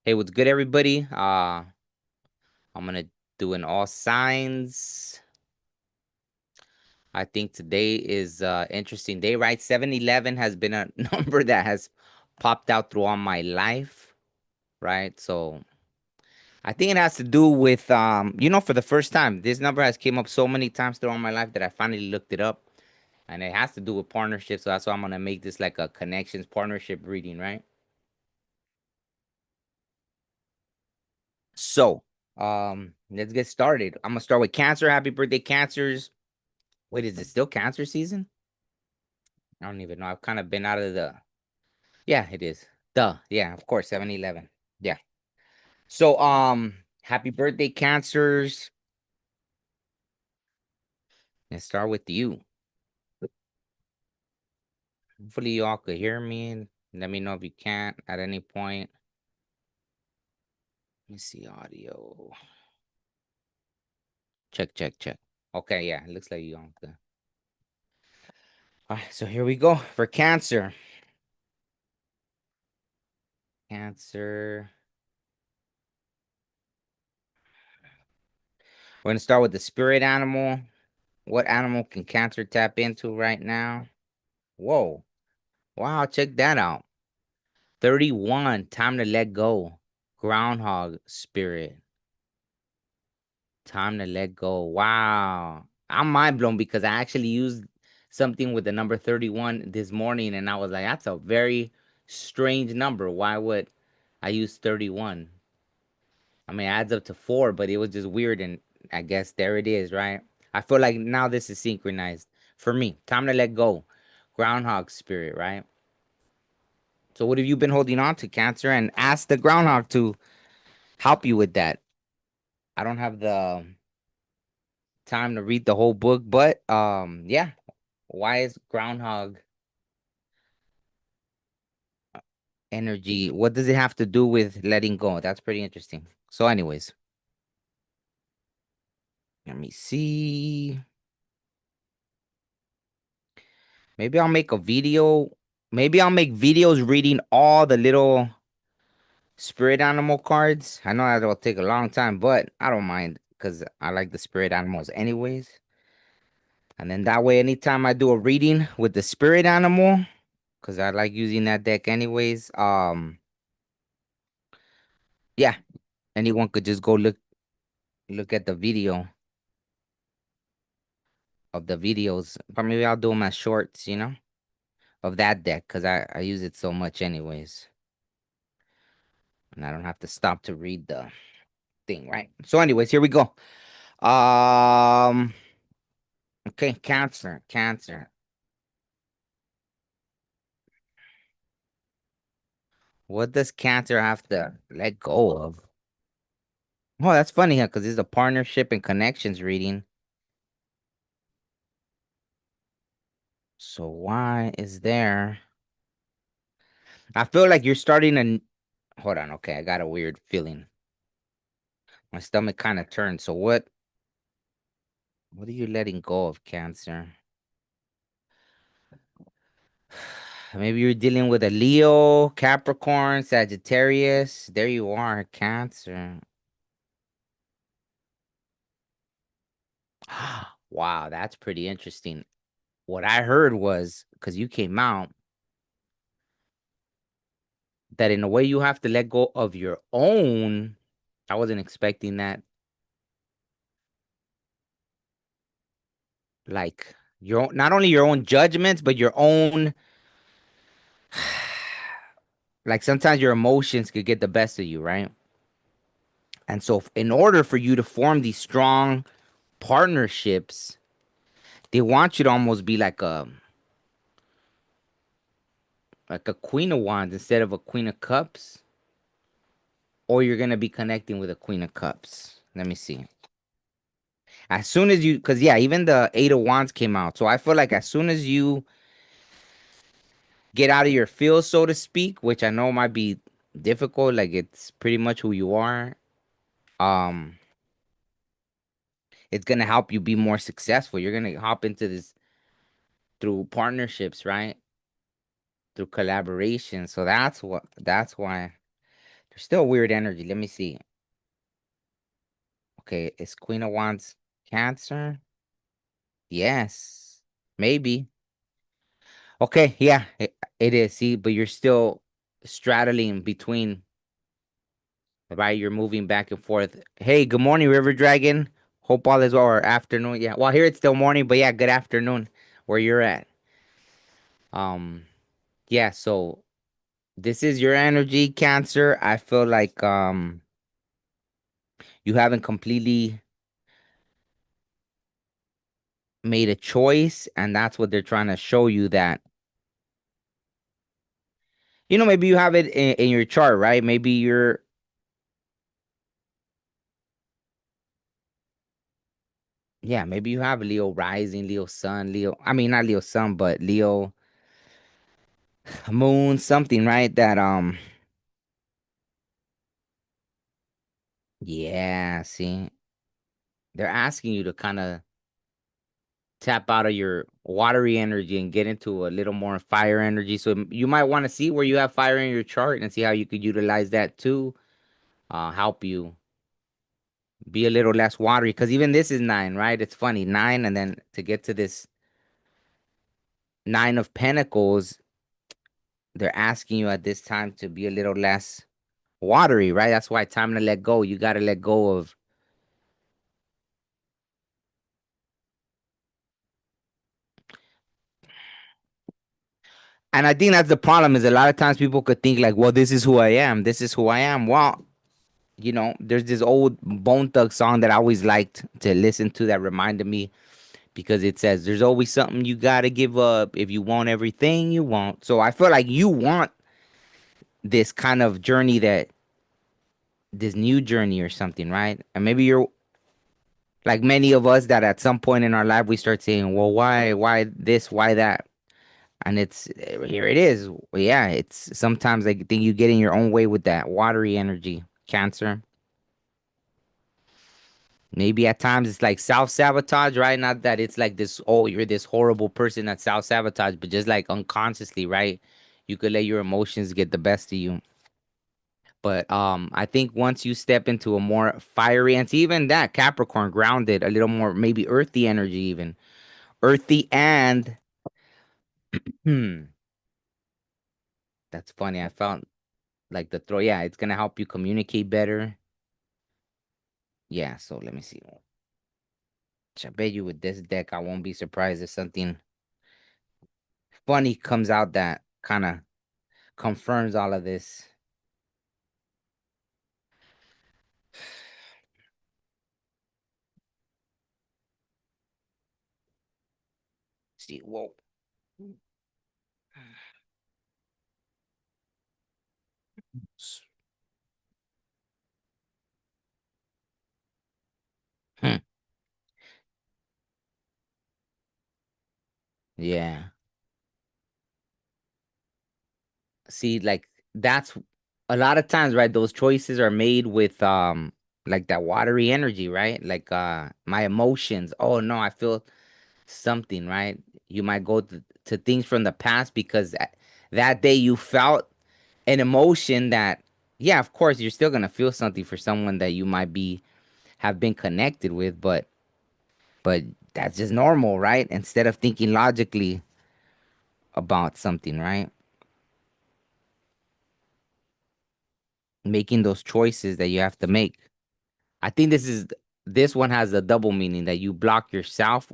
Hey, what's good, everybody? I'm gonna do an all signs. I think today is interesting day, right? 7-Eleven has been a number that has popped out through all my life, right? So I think it has to do with for the first time, this number has came up so many times throughout my life that I finally looked it up, and it has to do with partnerships. So that's why I'm gonna make this like a connections partnership reading, right? So, let's get started. I'm gonna start with Cancer. Happy birthday, Cancers. Wait, is it still Cancer season? I don't even know. I've kind of been out of the. Yeah, it is. Duh. Yeah, of course, 7-Eleven. Yeah. So, happy birthday, Cancers. Let's start with you. Hopefully, you all could hear me. Let me know if you can't at any point. Let me see audio. Check, check, check. Okay, yeah, it looks like you all good. All right, so here we go for Cancer. Cancer. We're gonna start with the spirit animal. What animal can Cancer tap into right now? Whoa. Wow, check that out. 31, time to let go. Groundhog spirit. Time to let go. Wow. I'm mind blown because I actually used something with the number 31 this morning and I was like, that's a very strange number. Why would I use 31? I mean, it adds up to 4, but it was just weird. And I guess there it is, right? I feel like now this is synchronized for me. Time to let go. Groundhog spirit, right? So, what have you been holding on to, Cancer? And ask the groundhog to help you with that. I don't have the time to read the whole book, but yeah. Why is groundhog energy? What does it have to do with letting go? That's pretty interesting. So, anyways, let me see. Maybe I'll make a video. Maybe I'll make videos reading all the little spirit animal cards. I know that'll take a long time, but I don't mind because I like the spirit animals anyways. And then that way, anytime I do a reading with the spirit animal, because I like using that deck anyways, yeah, anyone could just go look at the video of the videos. But maybe I'll do them as shorts, of that deck, because I use it so much anyways. And I don't have to stop to read the thing, right? So, anyways, here we go. Um, okay, Cancer, Cancer. What does Cancer have to let go of? Oh, that's funny, huh? Because it's a partnership and connections reading. So why is there? I feel like you're starting to. Hold on, okay, I got a weird feeling. My stomach kind of turned. So what are you letting go of, Cancer? Maybe you're dealing with a Leo, Capricorn, Sagittarius. There you are, Cancer. Wow, that's pretty interesting. What I heard was because you came out that in a way you have to let go of your own. I wasn't expecting that. Like not only your own judgments, but your own. Like sometimes your emotions could get the best of you, right? And so, in order for you to form these strong partnerships, they want you to almost be like a queen of wands instead of a queen of cups, or you're gonna be connecting with a queen of cups. Let me see. As soon as you, because yeah, even the eight of wands came out, so I feel like as soon as you get out of your field, so to speak, which I know might be difficult, like it's pretty much who you are. Um, it's gonna help you be more successful. You're gonna hop into this through partnerships, right? Through collaboration. So that's why There's still weird energy. Let me see. Okay, is Queen of Wands Cancer? Yes, maybe. Okay, yeah, it is. See, but you're still straddling between, right? You're moving back and forth. Hey, good morning, River Dragon. Hope all is well. Or afternoon. Yeah. Well, here it's still morning, but yeah, good afternoon where you're at. Um, yeah, so this is your energy, Cancer. I feel like you haven't completely made a choice, and that's what they're trying to show you that maybe you have it in your chart, right? Maybe you're yeah, maybe you have Leo rising, Leo sun, Leo. I mean, not Leo sun, but Leo moon, something, right? That yeah. See, they're asking you to kind of tap out of your watery energy and get into a little more fire energy. So you might want to see where you have fire in your chart and see how you could utilize that to help you be a little less watery. Because even this is nine, right? It's funny, nine, and then to get to this nine of Pentacles, they're asking you at this time to be a little less watery, right? That's why time to let go. You got to let go of. And I think that's the problem is a lot of times people could think like, well, this is who I am. This is who I am. Well, there's this old Bone Thug song that I always liked to listen to that reminded me because it says, there's always something you got to give up if you want everything you want. So I feel like you want this kind of journey this new journey or something, right? And maybe you're like many of us that at some point in our life we start saying, well, why this, why that? And it's here it is. Yeah, it's sometimes I think you get in your own way with that watery energy, Cancer. Maybe at times it's like self sabotage, right? Not that it's like this, oh, you're this horrible person that self sabotage, but just like unconsciously, right? You could let your emotions get the best of you. But I think once you step into a more fiery and even that Capricorn grounded, a little more maybe earthy energy, even earthy and hmm, that's funny. I felt like the throw. Yeah, it's gonna help you communicate better. Yeah. So let me see. I bet you with this deck, I won't be surprised if something funny comes out that kind of confirms all of this. See, whoa. Hmm. Yeah. See, like that's a lot of times, right? Those choices are made with like that watery energy, right? Like my emotions. Oh no, I feel something, right? You might go to things from the past because that day you felt an emotion that yeah, of course you're still gonna feel something for someone that you might be have been connected with, but that's just normal, right? Instead of thinking logically about something, right? Making those choices that you have to make. I think this one has a double meaning that you block yourself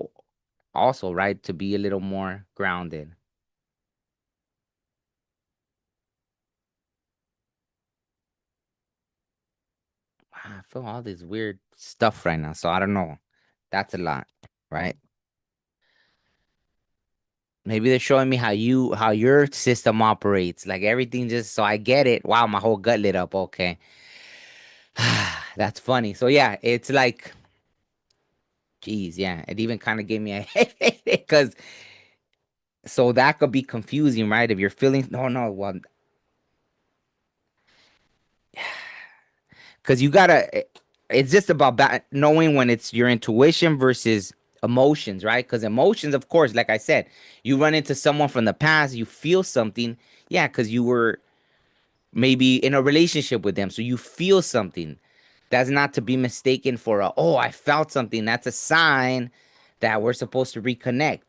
also, right? To be a little more grounded. Wow, I feel all this weird stuff right now, so I don't know. That's a lot, right? Maybe they're showing me how your system operates, like everything just so I get it. Wow, my whole gut lit up. Okay. That's funny. So yeah, it's like, geez, yeah, it even kind of gave me a headache because so that could be confusing, right? If you're feeling no, no, well, because you gotta. It's just about knowing when it's your intuition versus emotions, right? Because emotions, of course, like I said, you run into someone from the past, you feel something, yeah, because you were maybe in a relationship with them. So you feel something. That's not to be mistaken for a, oh, I felt something. That's a sign that we're supposed to reconnect.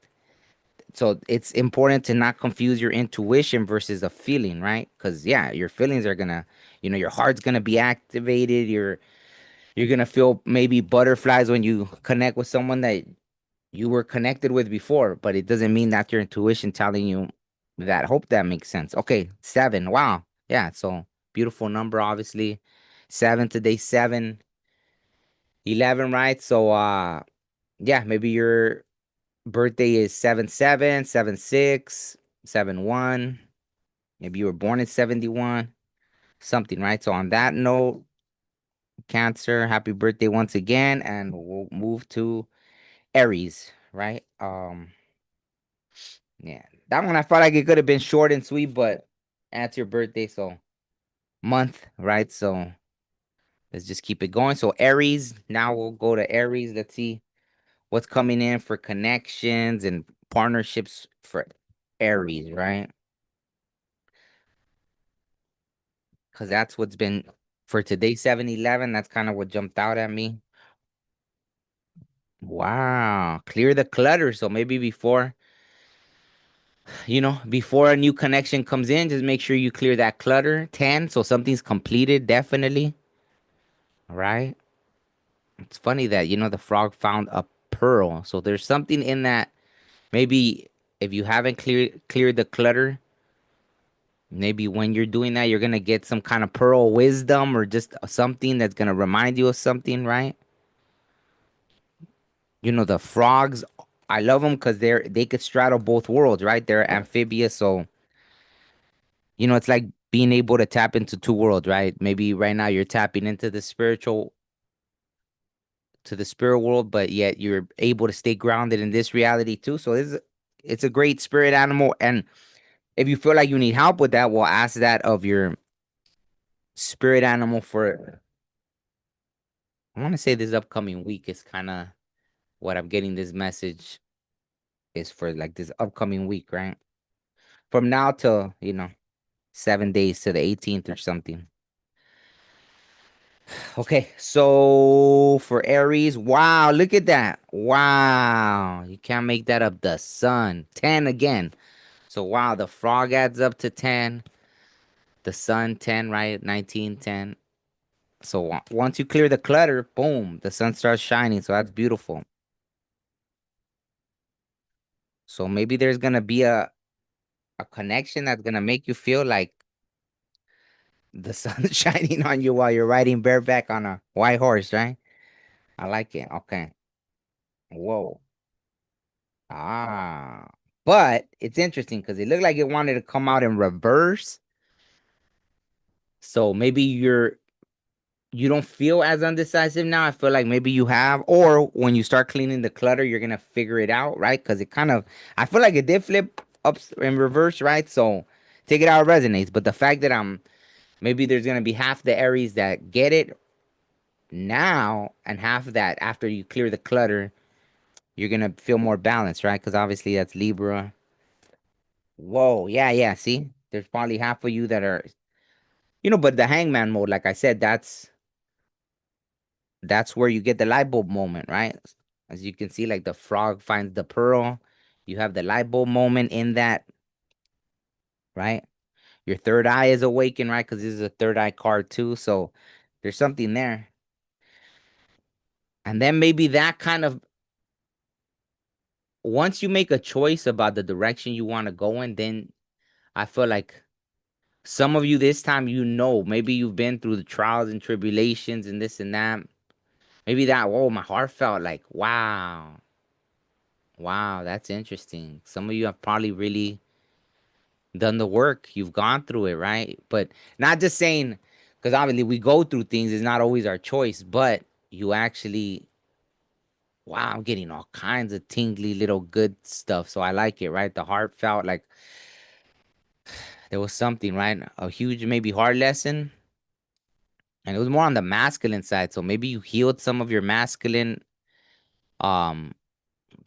So it's important to not confuse your intuition versus a feeling, right? Because yeah, your feelings are gonna, your heart's gonna be activated. You're gonna feel maybe butterflies when you connect with someone that you were connected with before, but it doesn't mean that your intuition telling you that. Hope that makes sense. Okay, 7. Wow. Yeah, so beautiful number, obviously. 7 today, 7, 11, right? So yeah, maybe your birthday is 7/7, 7/6, 7/1. Maybe you were born in 71, something, right? So on that note, Cancer, happy birthday once again, and we'll move to Aries, right? Yeah, that one I felt like it could have been short and sweet, but that's your birthday, so month, right? So let's just keep it going. So Aries, now we'll go to Aries. Let's see what's coming in for connections and partnerships for Aries, right? Because that's what's been for today, 7-11. That's kind of what jumped out at me. Wow, clear the clutter. So maybe before a new connection comes in, just make sure you clear that clutter. 10, so something's completed, definitely. Right? It's funny that, the frog found a pearl. So there's something in that. Maybe if you haven't cleared the clutter, maybe when you're doing that, you're gonna get some kind of pearl wisdom or just something that's gonna remind you of something, right? The frogs, I love them because they could straddle both worlds, right? They're amphibious, so it's like being able to tap into two worlds, right? Maybe right now you're tapping into the spirit world, but yet you're able to stay grounded in this reality too. So it's a great spirit animal. And if you feel like you need help with that, well, ask that of your spirit animal for, I want to say this upcoming week is kind of what I'm getting this message is for, like, this upcoming week, right? From now till, 7 days to the 18th or something. Okay, so for Aries, wow, look at that. Wow, you can't make that up. The sun, 10 again. So wow, the frog adds up to 10. The sun, 10, right? 19, 10. So once you clear the clutter, boom, the sun starts shining. So that's beautiful. So maybe there's gonna be a connection that's gonna make you feel like the sun's shining on you while you're riding bareback on a white horse, right? I like it. Okay. Whoa. Ah. But it's interesting because it looked like it wanted to come out in reverse. So maybe you don't feel as undecisive now. I feel like maybe you have, or when you start cleaning the clutter, you're gonna figure it out, right? Because it kind of, I feel like it did flip up in reverse, right? So take it out, it resonates. But the fact that maybe there's gonna be half the Aries that get it now, and half of that after you clear the clutter, you're gonna feel more balanced, right? Because obviously that's Libra. Whoa, yeah, yeah. See, there's probably half of you that are, but the hangman mode, like I said, that's where you get the light bulb moment, right? As you can see, like the frog finds the pearl. You have the light bulb moment in that, right? Your third eye is awakened, right? Because this is a third eye card too. So there's something there. And then maybe that kind of, once you make a choice about the direction you want to go in, then I feel like some of you this time, maybe you've been through the trials and tribulations and this and that. Maybe that, whoa, my heart felt like, wow, wow, that's interesting. Some of you have probably really done the work. You've gone through it, right? But not just saying, because obviously we go through things, it's not always our choice, but you actually, wow, I'm getting all kinds of tingly little good stuff. So I like it, right? The heart felt like there was something, right? A huge, maybe hard lesson. And it was more on the masculine side. So maybe you healed some of your masculine um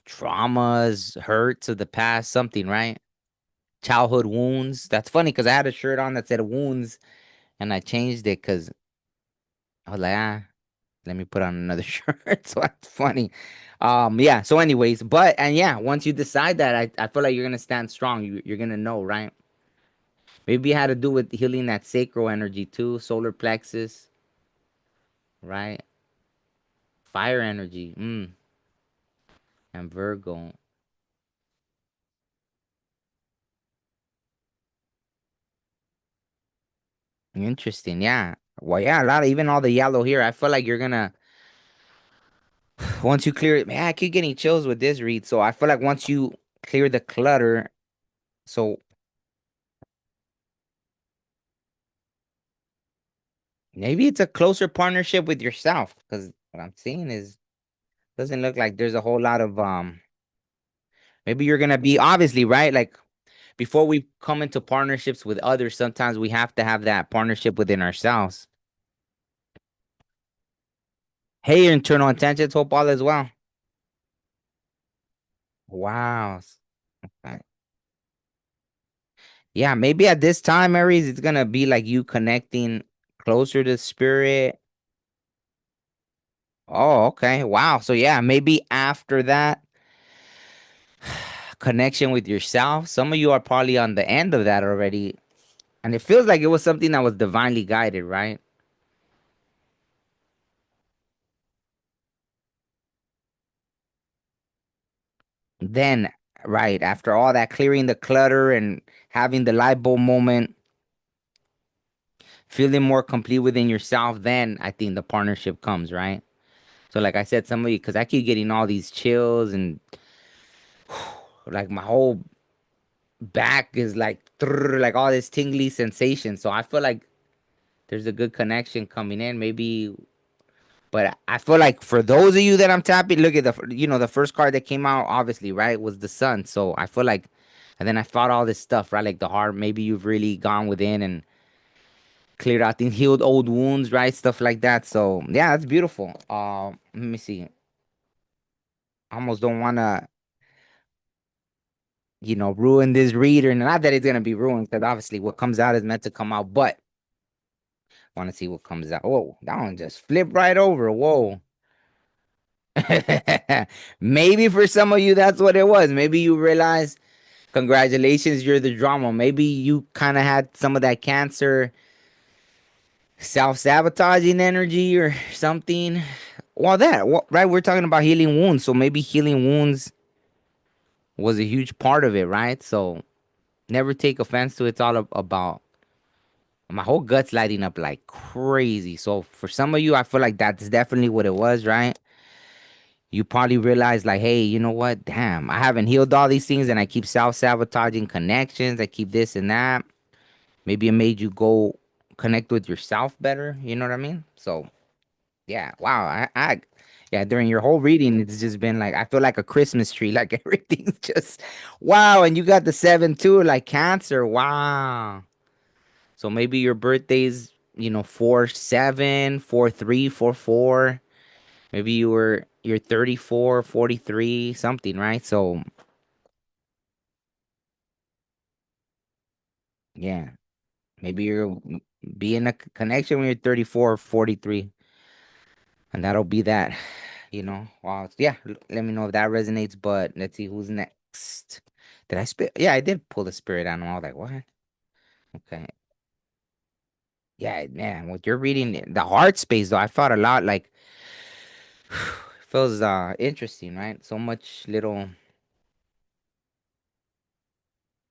traumas, hurts of the past, something, right? Childhood wounds. That's funny because I had a shirt on that said wounds, and I changed it because I was like, let me put on another shirt. So that's funny. Yeah. So, anyways, but and yeah, once you decide that, I feel like you're gonna stand strong. You're gonna know, right? Maybe it had to do with healing that sacral energy too, solar plexus, right? Fire energy, and Virgo. Interesting. Yeah. Well, yeah, a lot of even all the yellow here. I feel like you're gonna once you clear it. Man, I keep getting chills with this read. So I feel like once you clear the clutter, so maybe it's a closer partnership with yourself. Because what I'm seeing is doesn't look like there's a whole lot of maybe you're gonna be obviously right. Like before we come into partnerships with others, sometimes we have to have that partnership within ourselves. Hey, your internal intentions, hope all as well. Wow. Okay. Yeah, maybe at this time, Aries, it's gonna be like you connecting closer to spirit. Oh, okay. Wow. So yeah, maybe after that connection with yourself, some of you are probably on the end of that already. And it feels like it was something that was divinely guided, right? Then, right, after all that clearing the clutter and having the light bulb moment, feeling more complete within yourself, then I think the partnership comes, right? So, like I said, somebody, because I keep getting all these chills and like my whole back is like, like all this tingly sensation. So, I feel like there's a good connection coming in. Maybe, but I feel like for those of you that I'm tapping, look at the first card that came out, obviously, right, was the sun. So, I feel like, and then I fought all this stuff, right? Like the heart, maybe you've really gone within and cleared out things, healed old wounds, right? Stuff like that. So yeah, that's beautiful. Let me see. I almost don't want to, ruin this reader. Not that it's gonna be ruined, because obviously what comes out is meant to come out. But I want to see what comes out. Whoa, that one just flipped right over. Whoa. Maybe for some of you that's what it was. Maybe you realize, congratulations, you're the drama. Maybe you kind of had some of that cancer self-sabotaging energy or something. Well, right, we're talking about healing wounds, so maybe healing wounds was a huge part of it, right? So never take offense to it. It's all about my whole gut's lighting up like crazy. So for some of you, I feel like that's definitely what it was, right? You probably realize like, hey, you know what? Damn, I haven't healed all these things and I keep self-sabotaging connections. I keep this and that. Maybe it made you go connect with yourself better. You know what I mean? So yeah, wow. Yeah, during your whole reading, it's just been like I feel like a Christmas tree. Like everything's just wow. And you got the seven too, like Cancer. Wow. So maybe your birthday's 4/7, 4/3, 4/4. Maybe you're 34, 43, something, right? So yeah, maybe you're be in a connection when you're 34, 43, and that'll be that. Wow. Yeah, let me know if that resonates. But let's see who's next. Did I spit? Yeah, I did pull the spirit animal. I was like, what? Okay. Yeah, man. What you're reading, the heart space though, I thought a lot. Like, feels interesting, right? So much little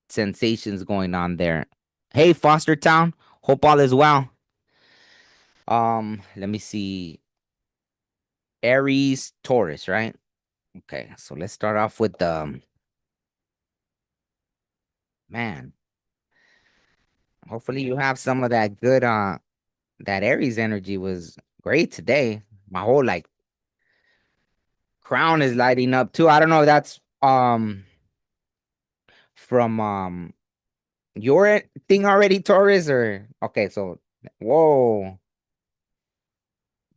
sensations going on there. Hey, Foster Town. Hope all is well. Let me see. Aries, Taurus, right? Okay, so let's start off with the man. Hopefully you have some of that good that Aries energy was great today. My whole like crown is lighting up too. I don't know if that's from your thing already, Taurus, or okay, so whoa.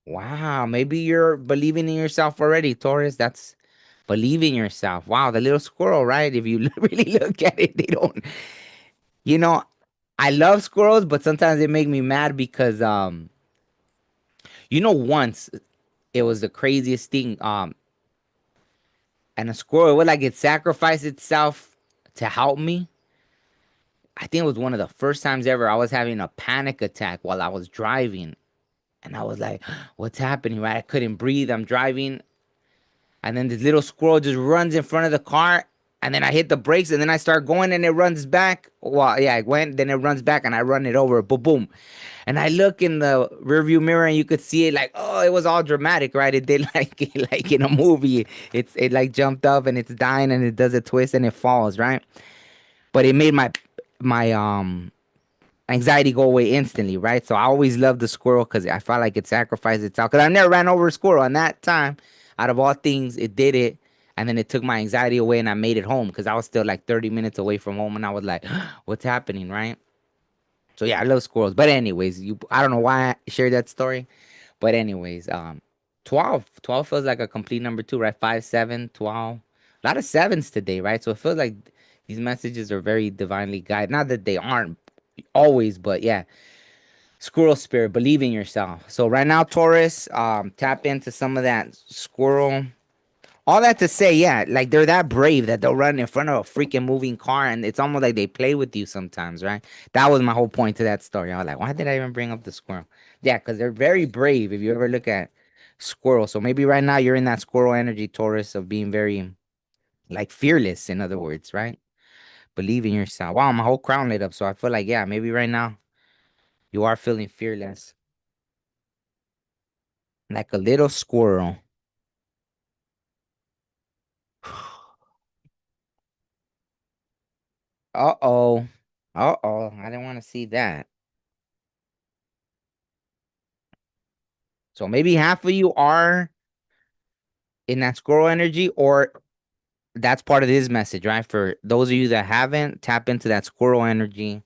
Wow, maybe you're believing in yourself already, Taurus. That's believing yourself. Wow, the little squirrel, right? If you really look at it, they don't, you know, I love squirrels, but sometimes they make me mad because once it was the craziest thing. And a squirrel would like it sacrificed itself to help me. I think it was one of the first times ever I was having a panic attack while I was driving. And I was like, what's happening? Right? I couldn't breathe. I'm driving. And then this little squirrel just runs in front of the car. And then I hit the brakes and then I start going and it runs back. Well, yeah, it went, then it runs back and I run it over. Boom, boom. And I look in the rearview mirror and you could see it like, oh, it was all dramatic, right? It did like in a movie. It like jumped up and it's dying and it does a twist and it falls, right? But it made my anxiety go away instantly, right? So I always loved the squirrel because I felt like it sacrificed itself. Because I never ran over a squirrel, and that time, out of all things, it did it, and then it took my anxiety away, and I made it home because I was still like 30 minutes away from home, and I was like, "What's happening?" Right? So yeah, I love squirrels. But anyways, I don't know why I shared that story, but anyways, 12 feels like a complete number two, right? 5, 7, 12. A lot of sevens today, right? So it feels like these messages are very divinely guided. Not that they aren't always, but yeah, squirrel spirit, believe in yourself. So right now, Taurus, tap into some of that squirrel. All that to say, yeah, like they're that brave that they'll run in front of a freaking moving car, and it's almost like they play with you sometimes, right? That was my whole point to that story. I was like, why did I even bring up the squirrel? Yeah, because they're very brave. If you ever look at squirrel, so maybe right now you're in that squirrel energy, Taurus, of being very like fearless. In other words, right? Believe in yourself. Wow, my whole crown lit up. So I feel like, yeah, maybe right now you are feeling fearless, like a little squirrel. Uh-oh. Uh-oh. I didn't want to see that. So maybe half of you are in that squirrel energy, or that's part of his message, right? For those of you that haven't, tap into that squirrel energy.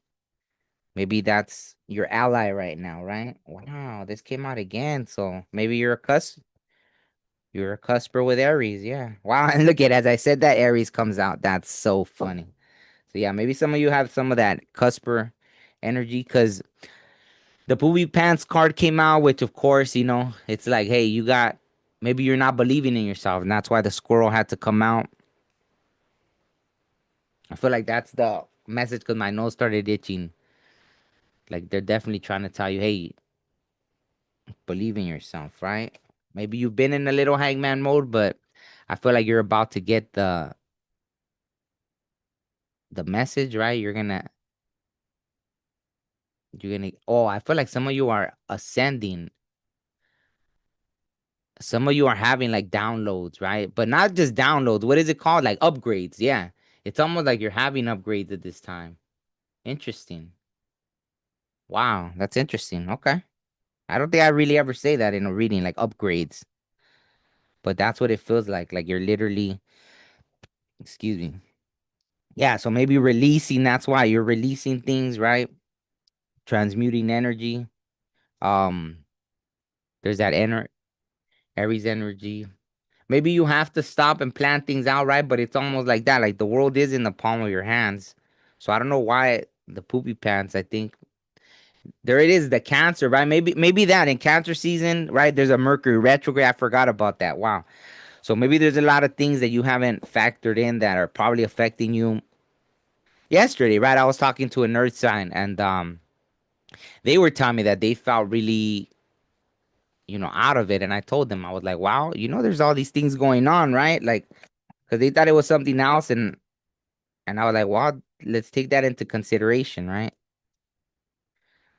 Maybe that's your ally right now, right? Wow, this came out again. So maybe you're a cusper with Aries, yeah. Wow, and look at as I said that Aries comes out. That's so funny. So yeah, maybe some of you have some of that cusper energy because the Poopy Pants card came out, which of course, it's like, hey, maybe you're not believing in yourself, and that's why the squirrel had to come out. I feel like that's the message because my nose started itching. Like they're definitely trying to tell you, hey, believe in yourself, right? Maybe you've been in a little hangman mode, but I feel like you're about to get the message, right? You're gonna oh, I feel like some of you are ascending. Some of you are having like downloads, right? But not just downloads. What is it called? Like upgrades. Yeah. It's almost like you're having upgrades at this time. Interesting. Wow, that's interesting. Okay. I don't think I really ever say that in a reading, like upgrades. But that's what it feels like. Like you're literally, excuse me. Yeah, so maybe releasing, that's why you're releasing things, right? Transmuting energy. Um, there's that Aries energy. Maybe you have to stop and plan things out, right? But it's almost like that. Like the world is in the palm of your hands. So I don't know why the poopy pants. I think there it is, the Cancer, right? Maybe that in Cancer season, right? There's a Mercury retrograde. I forgot about that. Wow. So maybe there's a lot of things that you haven't factored in that are probably affecting you. Yesterday, right? I was talking to a nerd sign and they were telling me that they felt really, out of it. And I told them, I was like, wow, there's all these things going on, right? Like, because they thought it was something else, and I was like, well, let's take that into consideration, right?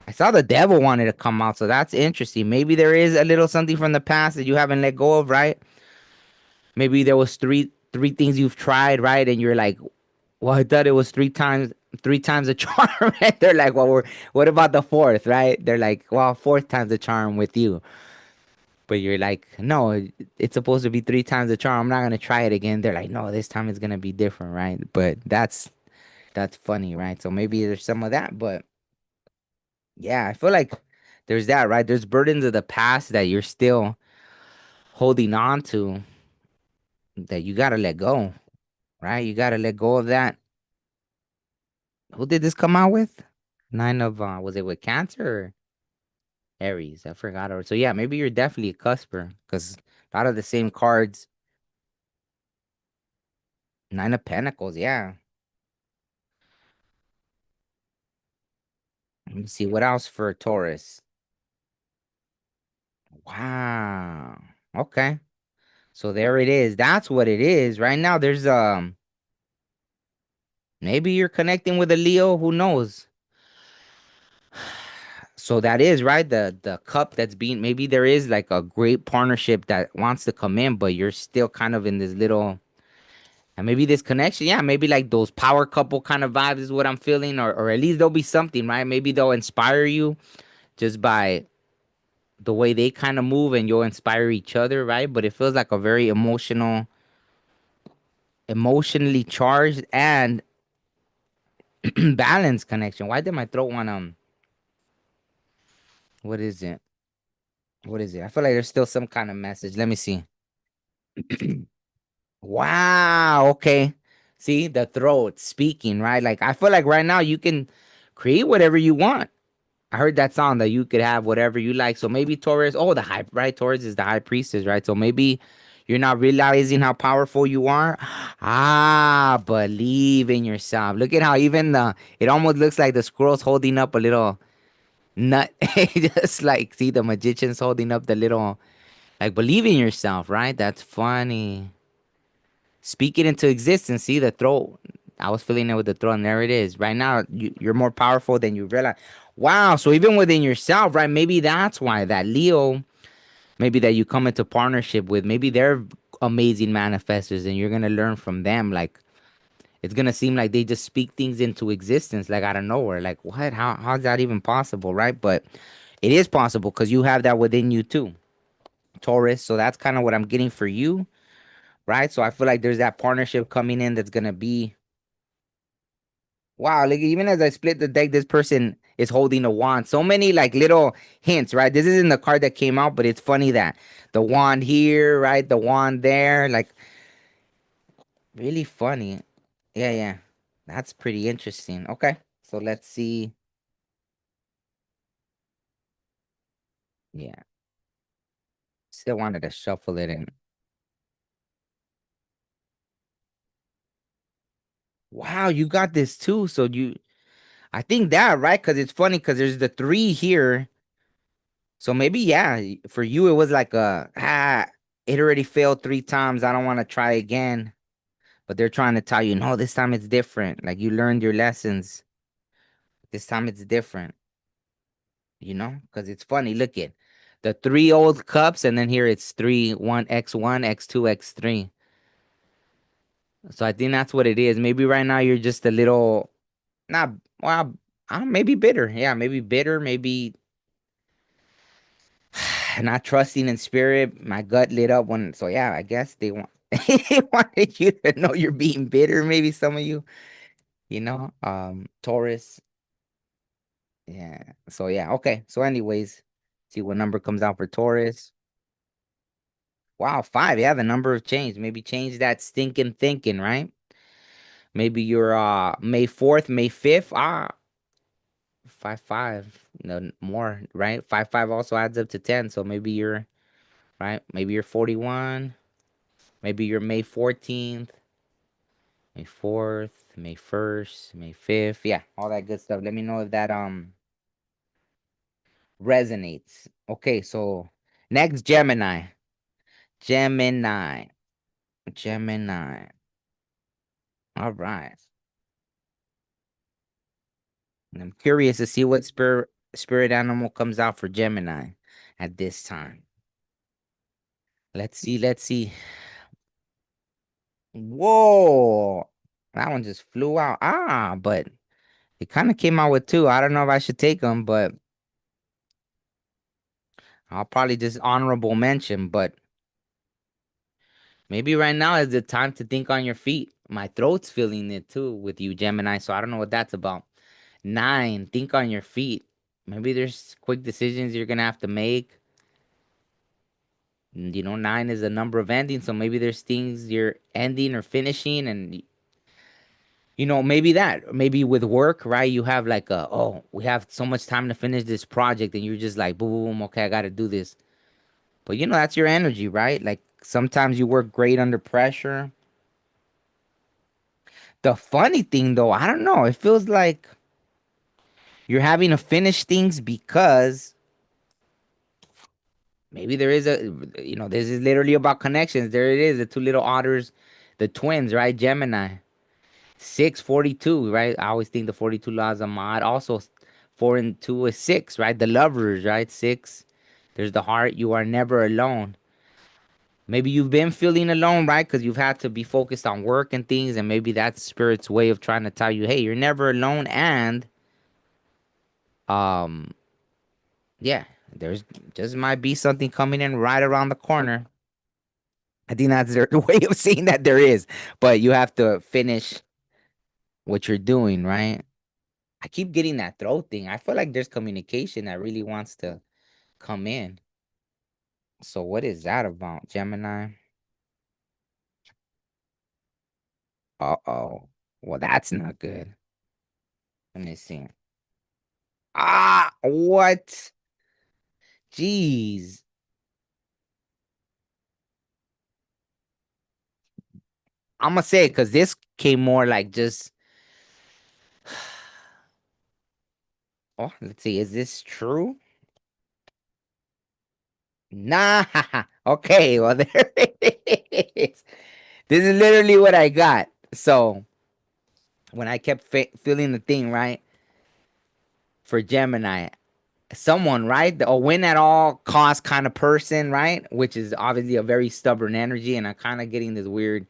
I saw the devil wanted to come out, so that's interesting. Maybe there is a little something from the past that you haven't let go of, right? Maybe there was three things you've tried, right? And you're like, well, I thought it was three times the charm. And they're like, well, what about the fourth, right? They're like, well, fourth time's the charm with you. But you're like, no, it's supposed to be three times the charm. I'm not gonna try it again. They're like, no, this time it's gonna be different, right? But that's funny, right? So maybe there's some of that, but yeah, I feel like there's that, right? There's burdens of the past that you're still holding on to that you gotta let go, right? You gotta let go of that. Who did this come out with? Nine of was it with Cancer or Aries? I forgot. Or so yeah, maybe you're definitely a cusper because a lot of the same cards. Nine of Pentacles, yeah. Let me see what else for Taurus. Wow. Okay. So there it is. That's what it is. Right now there's maybe you're connecting with a Leo, who knows? So that is right. The cup that's being, maybe there is like a great partnership that wants to come in, but you're still kind of in this little, and maybe this connection, yeah, maybe like those power couple kind of vibes is what I'm feeling, or at least there'll be something, right? Maybe they'll inspire you just by the way they kind of move, and you'll inspire each other, right? But it feels like a very emotionally charged and balanced connection. Why did my throat want what is it? What is it? I feel like there's still some kind of message. Let me see. Wow. Okay. See, the throat speaking, right? Like I feel like right now you can create whatever you want. I heard that song that you could have whatever you like. So maybe Taurus, oh, the high, right? Taurus is the high priestess, right? So maybe you're not realizing how powerful you are. Ah, believe in yourself. Look at how even it almost looks like the squirrel's holding up a little nut. Just like, see, the magician's holding up the little, like, believe in yourself, right? That's funny. Speak it into existence. See the throat. I was feeling it with the throat, and there it is. Right now, you're more powerful than you realize. Wow. So even within yourself, right? Maybe that's why that Leo, maybe that you come into partnership with, maybe they're amazing manifestors, and you're gonna learn from them. Like it's gonna seem like they just speak things into existence, like out of nowhere. Like what? How's that even possible, right? But it is possible because you have that within you too, Taurus. So that's kind of what I'm getting for you, right? So I feel like there's that partnership coming in that's gonna be wow. Like even as I split the deck, this person is holding a wand. So many like little hints, right? This isn't the card that came out, but it's funny that the wand here, right? The wand there, like really funny. Yeah, yeah. That's pretty interesting. Okay. So let's see. Yeah. Still wanted to shuffle it in. Wow, you got this too. So I think that, right? Because it's funny because there's the three here. So maybe, yeah, for you, it was like it already failed three times. I don't want to try again. But they're trying to tell you, no, this time it's different. Like you learned your lessons. This time it's different, Because it's funny. Look at the three old cups, and then here it's three, one, X2, X3. So I think that's what it is. Maybe right now you're just a little not well, I don't maybe bitter. Yeah, maybe bitter, maybe not trusting in spirit. My gut lit up when so yeah, I guess they want they wanted you to know you're being bitter, maybe some of you, Taurus. Yeah. So yeah, okay. So anyways, see what number comes out for Taurus. Wow, five. Yeah, the number of change. Maybe change that stinking thinking, right? Maybe you're May 4th, May 5th. 5 5. No more, right? 5 5 also adds up to 10. So maybe you're right. Maybe you're 41. Maybe you're May 14th, May 4th, May 1st, May 5th. Yeah, all that good stuff. Let me know if that resonates. Okay, so next Gemini. Gemini. Gemini. All right. And I'm curious to see what spirit animal comes out for Gemini at this time. Let's see. Let's see. Whoa. That one just flew out. But it kind of came out with two. I don't know if I should take them, but I'll probably just honorable mention. But maybe right now is the time to think on your feet. My throat's feeling it too with you, Gemini. So I don't know what that's about. Nine, think on your feet. Maybe there's quick decisions you're gonna have to make. Nine is a number of endings, so maybe there's things you're ending or finishing, and Maybe that, maybe with work, right? You have like oh, we have so much time to finish this project, and you're just like, boom, boom, boom, okay, I got to do this. But that's your energy, right? Like sometimes you work great under pressure. The funny thing though, I don't know, it feels like you're having to finish things because maybe there is this is literally about connections. There it is, the two little otters, the twins, right? Gemini. 642, right? I always think the 42 laws of mod. Also, 4 and 2 is six, right? The lovers, right? Six. There's the heart. You are never alone. Maybe you've been feeling alone, right? Because you've had to be focused on work and things, and maybe that's spirit's way of trying to tell you, hey, you're never alone. And um, yeah, there's just might be something coming in right around the corner. I think that's their way of saying that there is, but you have to finish what you're doing, right? I keep getting that throat thing. I feel like there's communication that really wants to come in. So what is that about, Gemini? Uh-oh. Well, that's not good. Let me see. Ah, what? Jeez. I'm gonna say it because this came more like just. Oh, let's see. Is this true? Nah. Okay. Well, there it is. This is literally what I got. So when I kept feeling the thing, right, for Gemini, someone, right? A win at all cost kind of person, right? Which is obviously a very stubborn energy, and I'm kind of getting this weird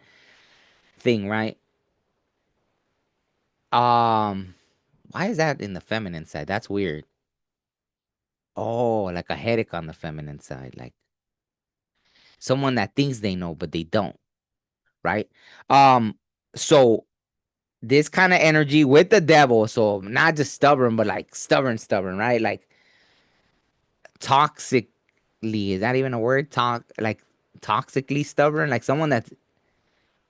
thing, right? Um, why is that in the feminine side? That's weird. Oh, like a headache on the feminine side, like someone that thinks they know but they don't, right? Um, so this kind of energy with the devil, so not just stubborn, but like stubborn, right? Like toxically, is that even a word? Like toxically stubborn, like someone that's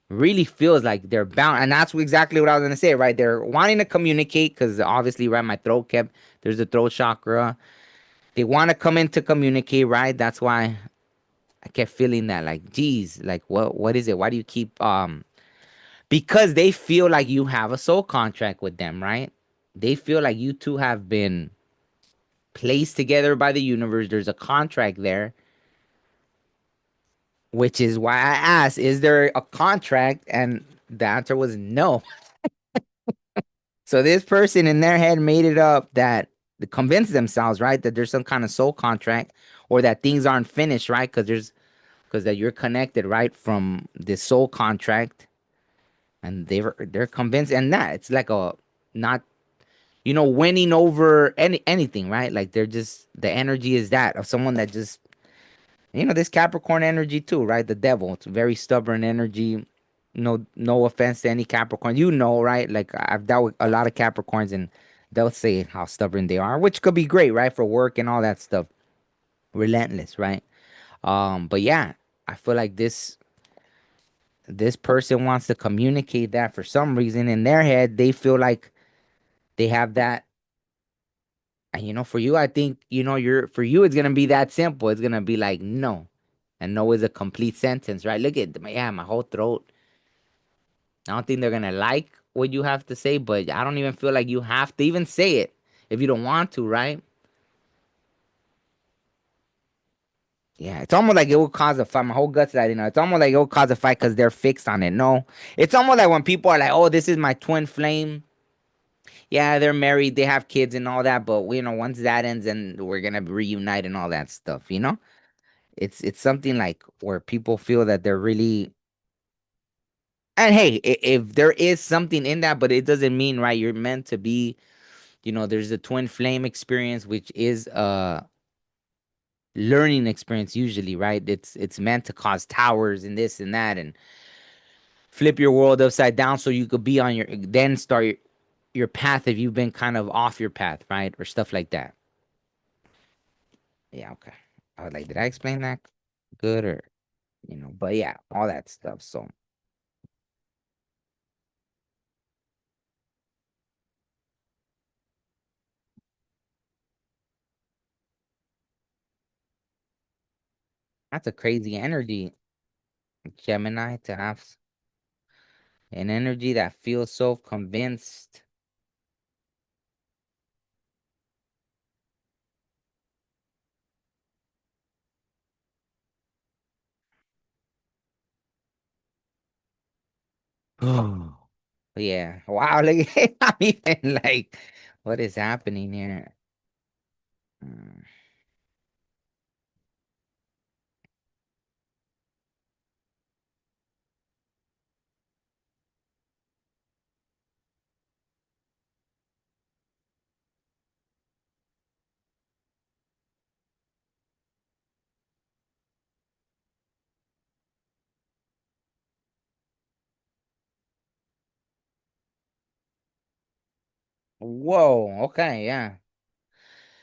really feels like they're bound, and that's exactly what I was gonna say, right? They're wanting to communicate because obviously, right, my throat kept there's the throat chakra. They want to come in to communicate, right? That's why I kept feeling that, like, geez, like what is it? Why do you keep because they feel like you have a soul contract with them, right? They feel like you two have been placed together by the universe. There's a contract there, which is why I asked, is there a contract? And the answer was no. So this person in their head made it up that to convince themselves, right, that there's some kind of soul contract or that things aren't finished, right? Because that you're connected, right, from this soul contract, and they're convinced, and that it's like a not winning over anything, right? Like they're just the energy is that of someone that just this Capricorn energy too, right? The devil, it's very stubborn energy. No offense to any Capricorn, right? Like I've dealt with a lot of Capricorns, and they'll say how stubborn they are, which could be great, right, for work and all that stuff. Relentless, right? But yeah, I feel like this person wants to communicate that for some reason in their head. They feel like they have that. And for you, I think, you're for you, it's gonna be that simple. It's gonna be like no. And no is a complete sentence, right? Look at my whole throat. I don't think they're gonna like what you have to say, but I don't even feel like you have to even say it if you don't want to, right? Yeah, it's almost like it will cause a fight. My whole guts that it's almost like it will cause a fight because they're fixed on it. No, it's almost like when people are like, "Oh, this is my twin flame." Yeah, they're married, they have kids and all that, but once that ends, and we're gonna reunite and all that stuff. It's something like where people feel that they're really. And hey, if there is something in that, but it doesn't mean, right, you're meant to be. There's a twin flame experience, which is a learning experience usually, right? It's meant to cause towers and this and that and flip your world upside down so you could be on your then start your path if you've been kind of off your path, right? Or stuff like that. Yeah, okay. I was like, did I explain that good or but yeah, all that stuff. So That's a crazy energy, Gemini, to have an energy that feels so convinced. Oh, yeah. Wow. Look, I'm even like, what is happening here? Mm. Whoa. Okay. Yeah.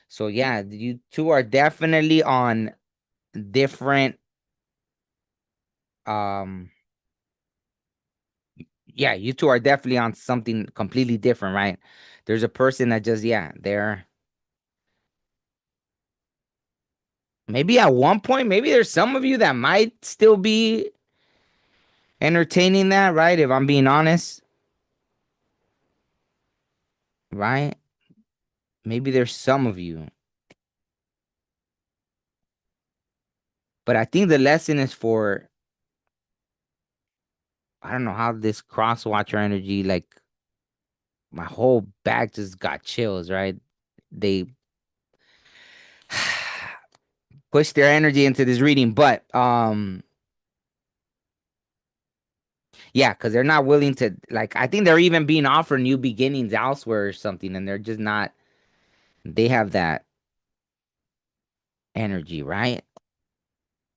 So yeah, you two are definitely on different. Um. Yeah, you two are definitely on something completely different, right? There's a person that just, yeah, they're maybe at one point, maybe there's some of you that might still be entertaining that, right? If I'm being honest, right? Maybe there's some of you, but I think the lesson is for, I don't know how this cross watcher energy, like my whole back just got chills, right? They push their energy into this reading, but yeah, because they're not willing to, like, I think they're even being offered new beginnings elsewhere or something, and they're just not, they have that energy, right?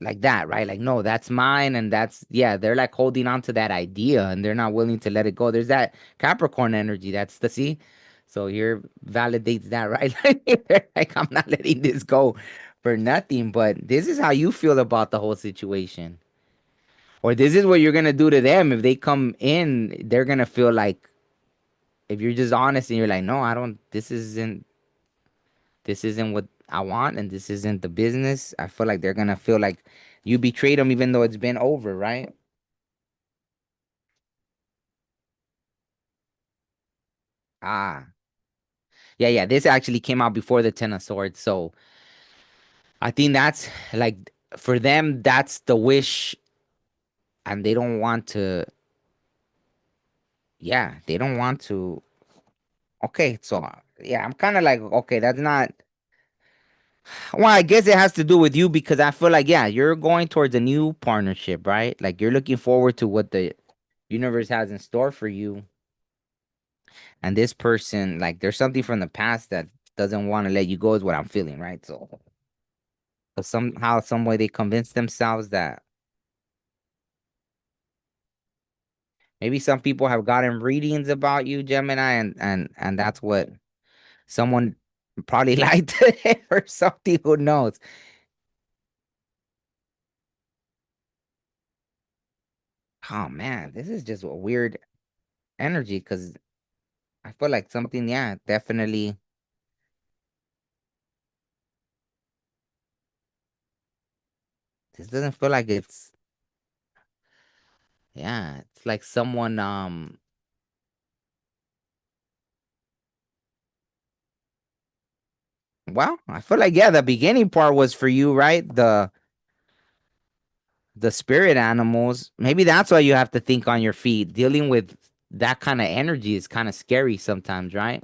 Like that, right? Like, no, that's mine, and that's, yeah, they're like holding on to that idea and they're not willing to let it go. There's that Capricorn energy. That's the see. So here validates that, right? Like, I'm not letting this go for nothing, but this is how you feel about the whole situation. Or this is what you're gonna do to them if they come in, they're gonna feel like, if you're just honest and you're like, no, I don't, this isn't what I want, and this isn't the business. I feel like they're gonna feel like you betrayed them, even though it's been over, right? Ah, yeah, yeah. This actually came out before the Ten of Swords, so I think that's like, for them, that's the wish, and they don't want to. Yeah, they don't want to. Okay, so yeah, I'm kind of like, okay, that's not. Well, I guess it has to do with you because I feel like, yeah, you're going towards a new partnership, right? Like you're looking forward to what the universe has in store for you. And this person, like, there's something from the past that doesn't want to let you go, is what I'm feeling, right? So, but somehow, some way, they convince themselves that maybe some people have gotten readings about you, Gemini, and that's what someone probably lied to them or something. Who knows? Oh man, this is just a weird energy because I feel like something, yeah, definitely. This doesn't feel like it's, yeah, it's like someone, well, I feel like, yeah, the beginning part was for you, right? The spirit animals. Maybe that's why you have to think on your feet. Dealing with that kind of energy is kind of scary sometimes, right?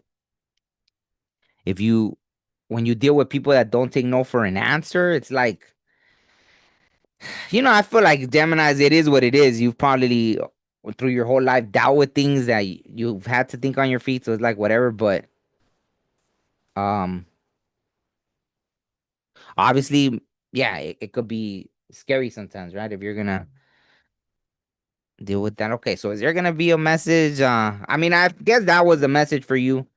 If you, when you deal with people that don't take no for an answer, it's like, I feel like Gemini's, it is what it is. You've probably through your whole life dealt with things that you've had to think on your feet. So it's like whatever, but um, obviously, yeah, it could be scary sometimes, right? If you're gonna deal with that. Okay, so is there gonna be a message? I mean, I guess that was a message for you,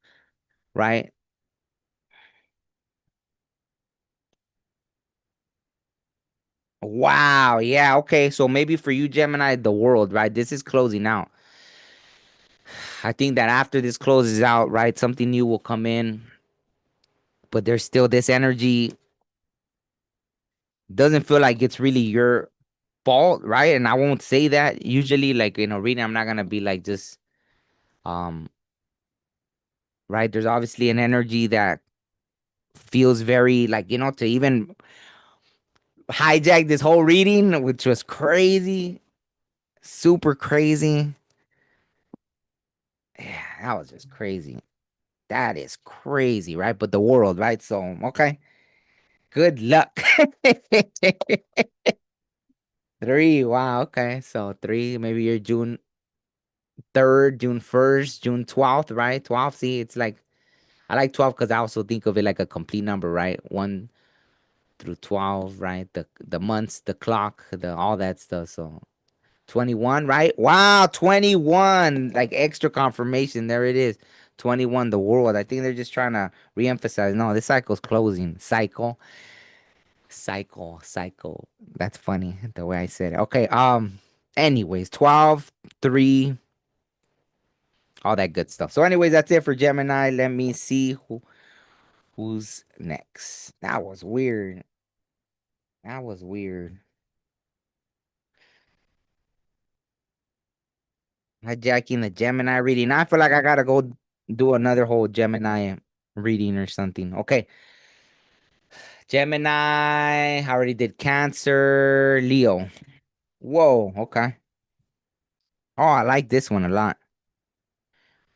right? Wow. Yeah. Okay. So maybe for you, Gemini, the world, right? This is closing out. I think that after this closes out, right, something new will come in, but there's still this energy Doesn't feel like it's really your fault, right? And I won't say that. Usually, like in a reading, I'm not gonna be like just um right. There's obviously an energy that feels very like, to even hijack this whole reading, which was crazy, super crazy. Yeah, that was just crazy. That is crazy, right? But the world, right? So, okay. Good luck. Three. Wow. Okay. So three, maybe you're June 3rd, June 1st, June 12th, right? 12. See, it's like, I like 12 because I also think of it like a complete number, right? 1 through 12, right? The months, the clock, the all that stuff. So 21, right? Wow, 21. Like extra confirmation. There it is. 21, the world. I think they're just trying to reemphasize. No, this cycle's closing. Cycle. That's funny the way I said it. Okay, anyways, 12, 3, all that good stuff. So anyways, that's it for Gemini. Let me see who's next. That was weird. That was weird. Hijacking the Gemini reading. I feel like I gotta go do another whole Gemini reading or something. Okay. Gemini. I already did Cancer. Leo. Whoa. Okay. Oh, I like this one a lot.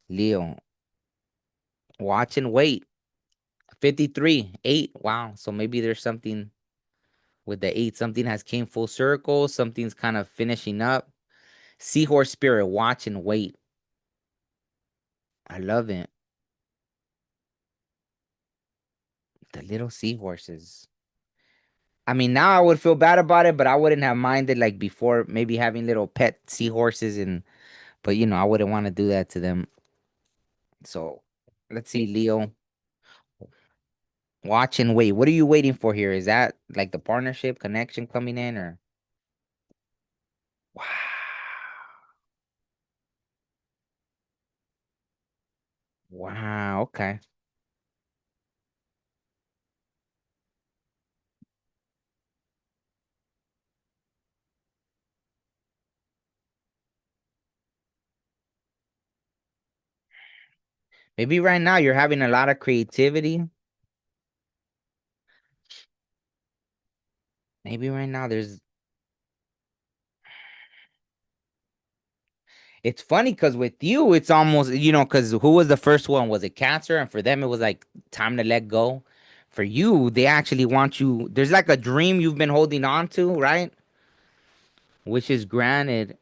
Leo. Watch and wait. 53. 8. Wow. So maybe there's something with the 8. Something has came full circle. Something's kind of finishing up. Seahorse spirit. Watch and wait. I love it. The little seahorses. I mean, now I would feel bad about it, but I wouldn't have minded like before maybe having little pet seahorses but I wouldn't want to do that to them. So let's see, Leo. Watch and wait. What are you waiting for here? Is that like the partnership connection coming in or wow. Wow, okay. Maybe right now you're having a lot of creativity. Maybe right now there's it's funny because with you, it's almost, because who was the first one? Was it Cancer? And for them, it was like time to let go. For you, they actually want you. There's like a dream you've been holding on to, right? Which is granted.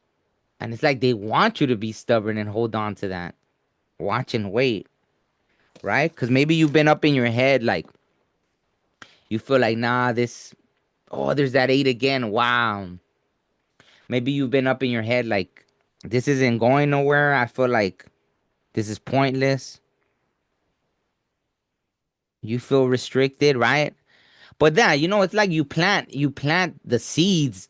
And it's like they want you to be stubborn and hold on to that. Watch and wait, right? Because maybe you've been up in your head, like you feel like, nah, there's that 8 again. Wow. Maybe you've been up in your head, like, this isn't going nowhere. I feel like this is pointless. You feel restricted, right? But that, it's like you plant the seeds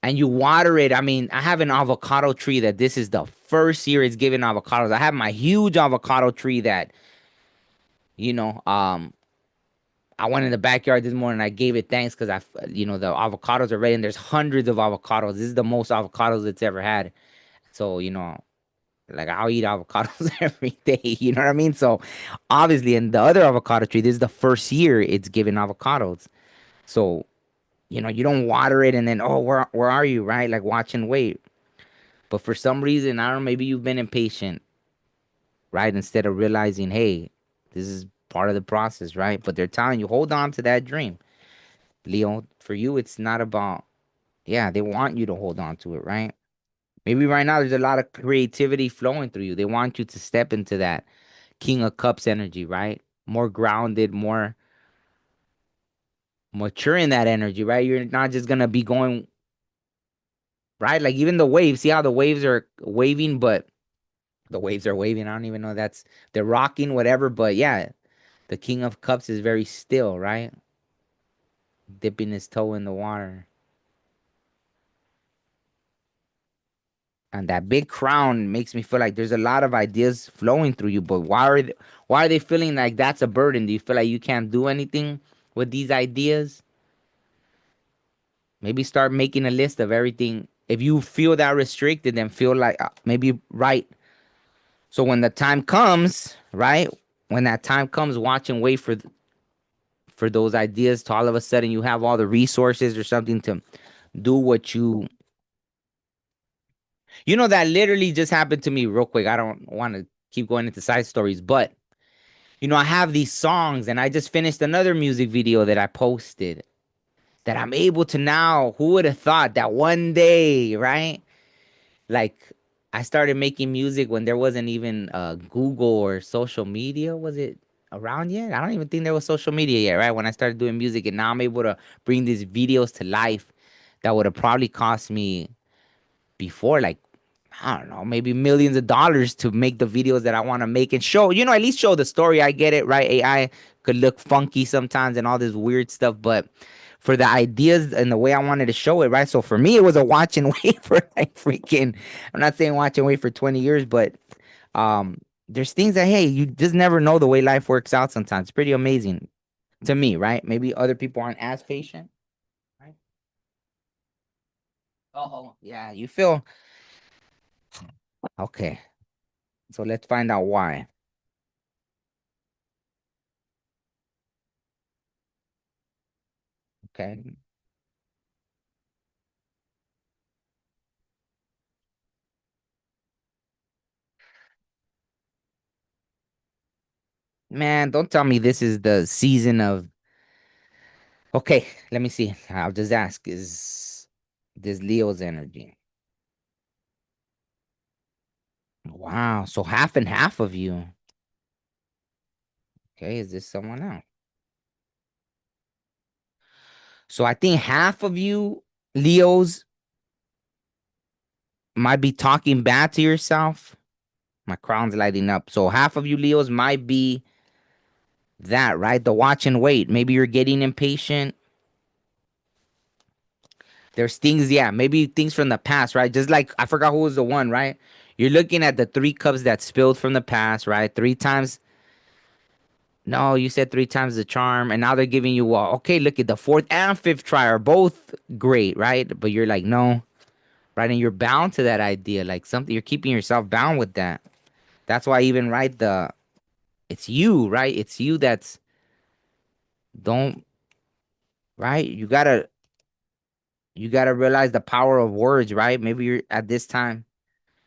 and you water it. I mean, I have an avocado tree that this is the first year it's giving avocados. I have my huge avocado tree that, you know, um, I went in the backyard this morning. I gave it thanks because the avocados are ready and there's hundreds of avocados. This is the most avocados it's ever had. So, like I'll eat avocados every day. You know what I mean? So obviously, in the other avocado tree, this is the first year it's giving avocados. So you don't water it and then where are you, right? Like watch and wait. But for some reason, I don't know, maybe you've been impatient, right? Instead of realizing, hey, this is part of the process, right? But they're telling you, hold on to that dream. Leo, for you, it's not about, yeah, they want you to hold on to it, right? Maybe right now there's a lot of creativity flowing through you. They want you to step into that King of Cups energy, right? More grounded, more mature in that energy, right? You're not just gonna be going right, like even the waves. See how the waves are waving, but the waves are waving. I don't even know they're rocking, whatever. But yeah, the King of Cups is very still, right? Dipping his toe in the water. And that big crown makes me feel like there's a lot of ideas flowing through you. But why are they feeling like that's a burden? Do you feel like you can't do anything with these ideas? Maybe start making a list of everything. If you feel that restricted, then feel like maybe write. So when the time comes, right? When that time comes, watch and wait for those ideas to all of a sudden you have all the resources or something to do what you know that literally just happened to me real quick. I don't want to keep going into side stories, but I have these songs and I just finished another music video that I posted that I'm able to now, who would have thought that one day, right? Like I started making music when there wasn't even Google or social media. Was it around yet? I don't even think there was social media yet, right? When I started doing music, and now I'm able to bring these videos to life that would have probably cost me before, like, I don't know, maybe millions of dollars to make the videos that I want to make and show, at least show the story. I get it, right? AI could look funky sometimes and all this weird stuff, but for the ideas and the way I wanted to show it, right? So for me, it was a watch and wait for like freaking, I'm not saying watch and wait for 20 years, but um, there's things that, hey, you just never know the way life works out sometimes. It's pretty amazing to me, right? Maybe other people aren't as patient, right? Oh, yeah, you feel okay. So let's find out why. Okay. Man, don't tell me this is the season of. Okay, let me see. I'll just ask: is this Leo's energy? Wow, so half and half of you. Okay, is this someone else? So I think half of you, Leos, might be talking bad to yourself. My crown's lighting up. So half of you, Leos, might be that, right? The watch and wait. Maybe you're getting impatient. There's things, yeah, maybe things from the past, right? Just like I forgot who was the one, right? You're looking at the three cups that spilled from the past, right? Three times. No, you said three times the charm, and now they're giving you, well, okay, look at the fourth and fifth try are both great, right? But you're like, no, right? And you're bound to that idea, like something you're keeping yourself bound with that. That's why even right it's you, right? It's you that's don't right. You gotta realize the power of words, right? Maybe you're at this time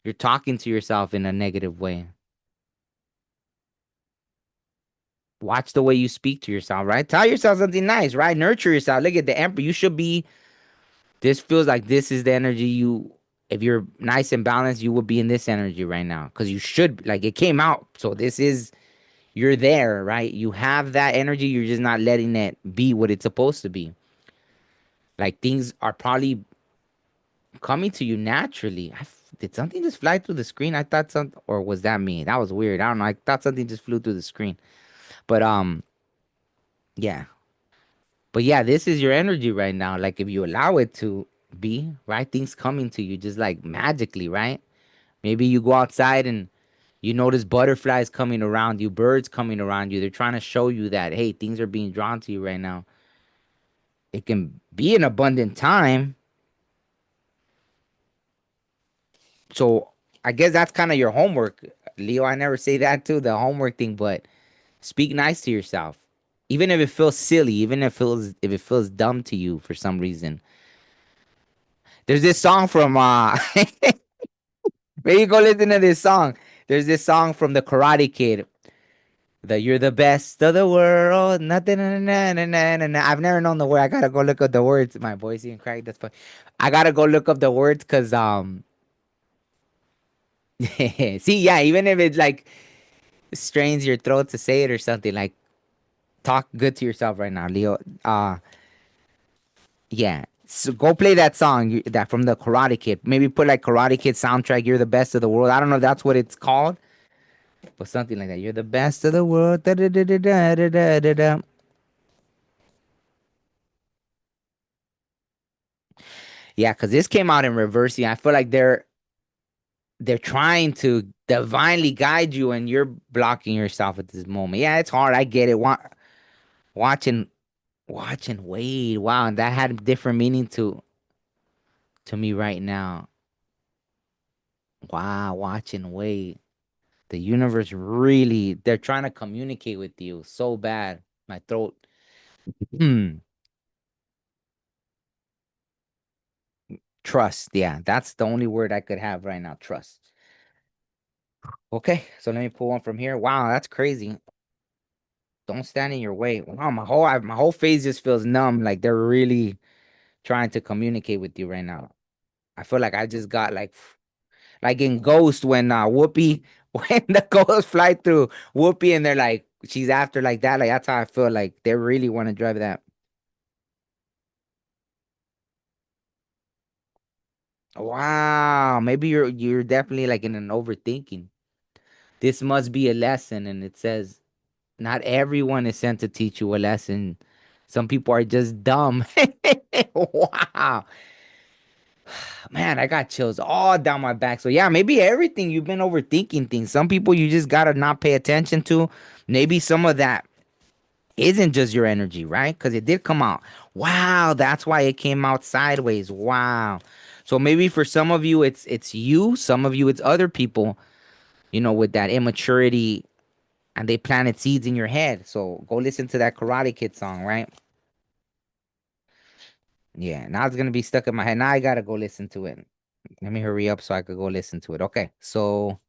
you're talking to yourself in a negative way. Watch the way you speak to yourself, right? Tell yourself something nice, right? Nurture yourself. Look at the emperor. You should be. This feels like this is the energy you. If you're nice and balanced, you would be in this energy right now because you should. Like it came out, so this is you're there, right? You have that energy. You're just not letting it be what it's supposed to be. Like things are probably coming to you naturally. Did something just fly through the screen? I thought something, or was that me? That was weird. I don't know. I thought something just flew through the screen. But yeah. But yeah, this is your energy right now. Like if you allow it to be, right? Things coming to you just like magically, right? Maybe you go outside and you notice butterflies coming around you, birds coming around you. They're trying to show you that, hey, things are being drawn to you right now. It can be an abundant time. So I guess that's kind of your homework, Leo. I never say that too, the homework thing, but speak nice to yourself. Even if it feels silly, even if it feels dumb to you for some reason. There's this song from maybe go listen to this song. There's this song from the Karate Kid. The you're the best of the world. Nothing. Na, na, na, na, na, na. I've never known the word. I gotta go look up the words. My voice even cracked. That's fine. I gotta go look up the words because see, yeah, even if it's like strains your throat to say it or something, like talk good to yourself right now, Leo. Yeah. So go play that song that from the Karate Kid. Maybe put like Karate Kid soundtrack. You're the best of the world. I don't know if that's what it's called, but something like that. You're the best of the world. Da, da, da, da, da, da, da, da, da. Yeah, because this came out in reverse. Yeah, I feel like they're trying to divinely guide you, and you're blocking yourself at this moment. Yeah, it's hard. I get it. Watching, watching Wade. Wow, and that had a different meaning too. to me right now. Wow, watch and wait. The universe really, they're trying to communicate with you so bad. My throat. Hmm. Trust. Yeah, that's the only word I could have right now. Trust. Okay, so let me pull one from here. Wow, that's crazy. Don't stand in your way. Wow, my whole face just feels numb. Like they're really trying to communicate with you right now. I feel like I just got like in Ghost when Whoopi when the ghosts fly through Whoopi and they're like she's after like that. Like that's how I feel like they really want to drive that. Wow, maybe you're definitely like in an overthinking. This must be a lesson, and it says not everyone is sent to teach you a lesson. Some people are just dumb. Wow. Man, I got chills all down my back. So yeah, maybe everything you've been overthinking things. Some people you just gotta not pay attention to. Maybe some of that isn't just your energy, right? Because it did come out. Wow, that's why it came out sideways. Wow. So maybe for some of you it's you, some of you it's other people, with that immaturity and they planted seeds in your head. So go listen to that Karate Kid song, right? Yeah, now it's gonna be stuck in my head. Now I gotta go listen to it. Let me hurry up so I could go listen to it. Okay, so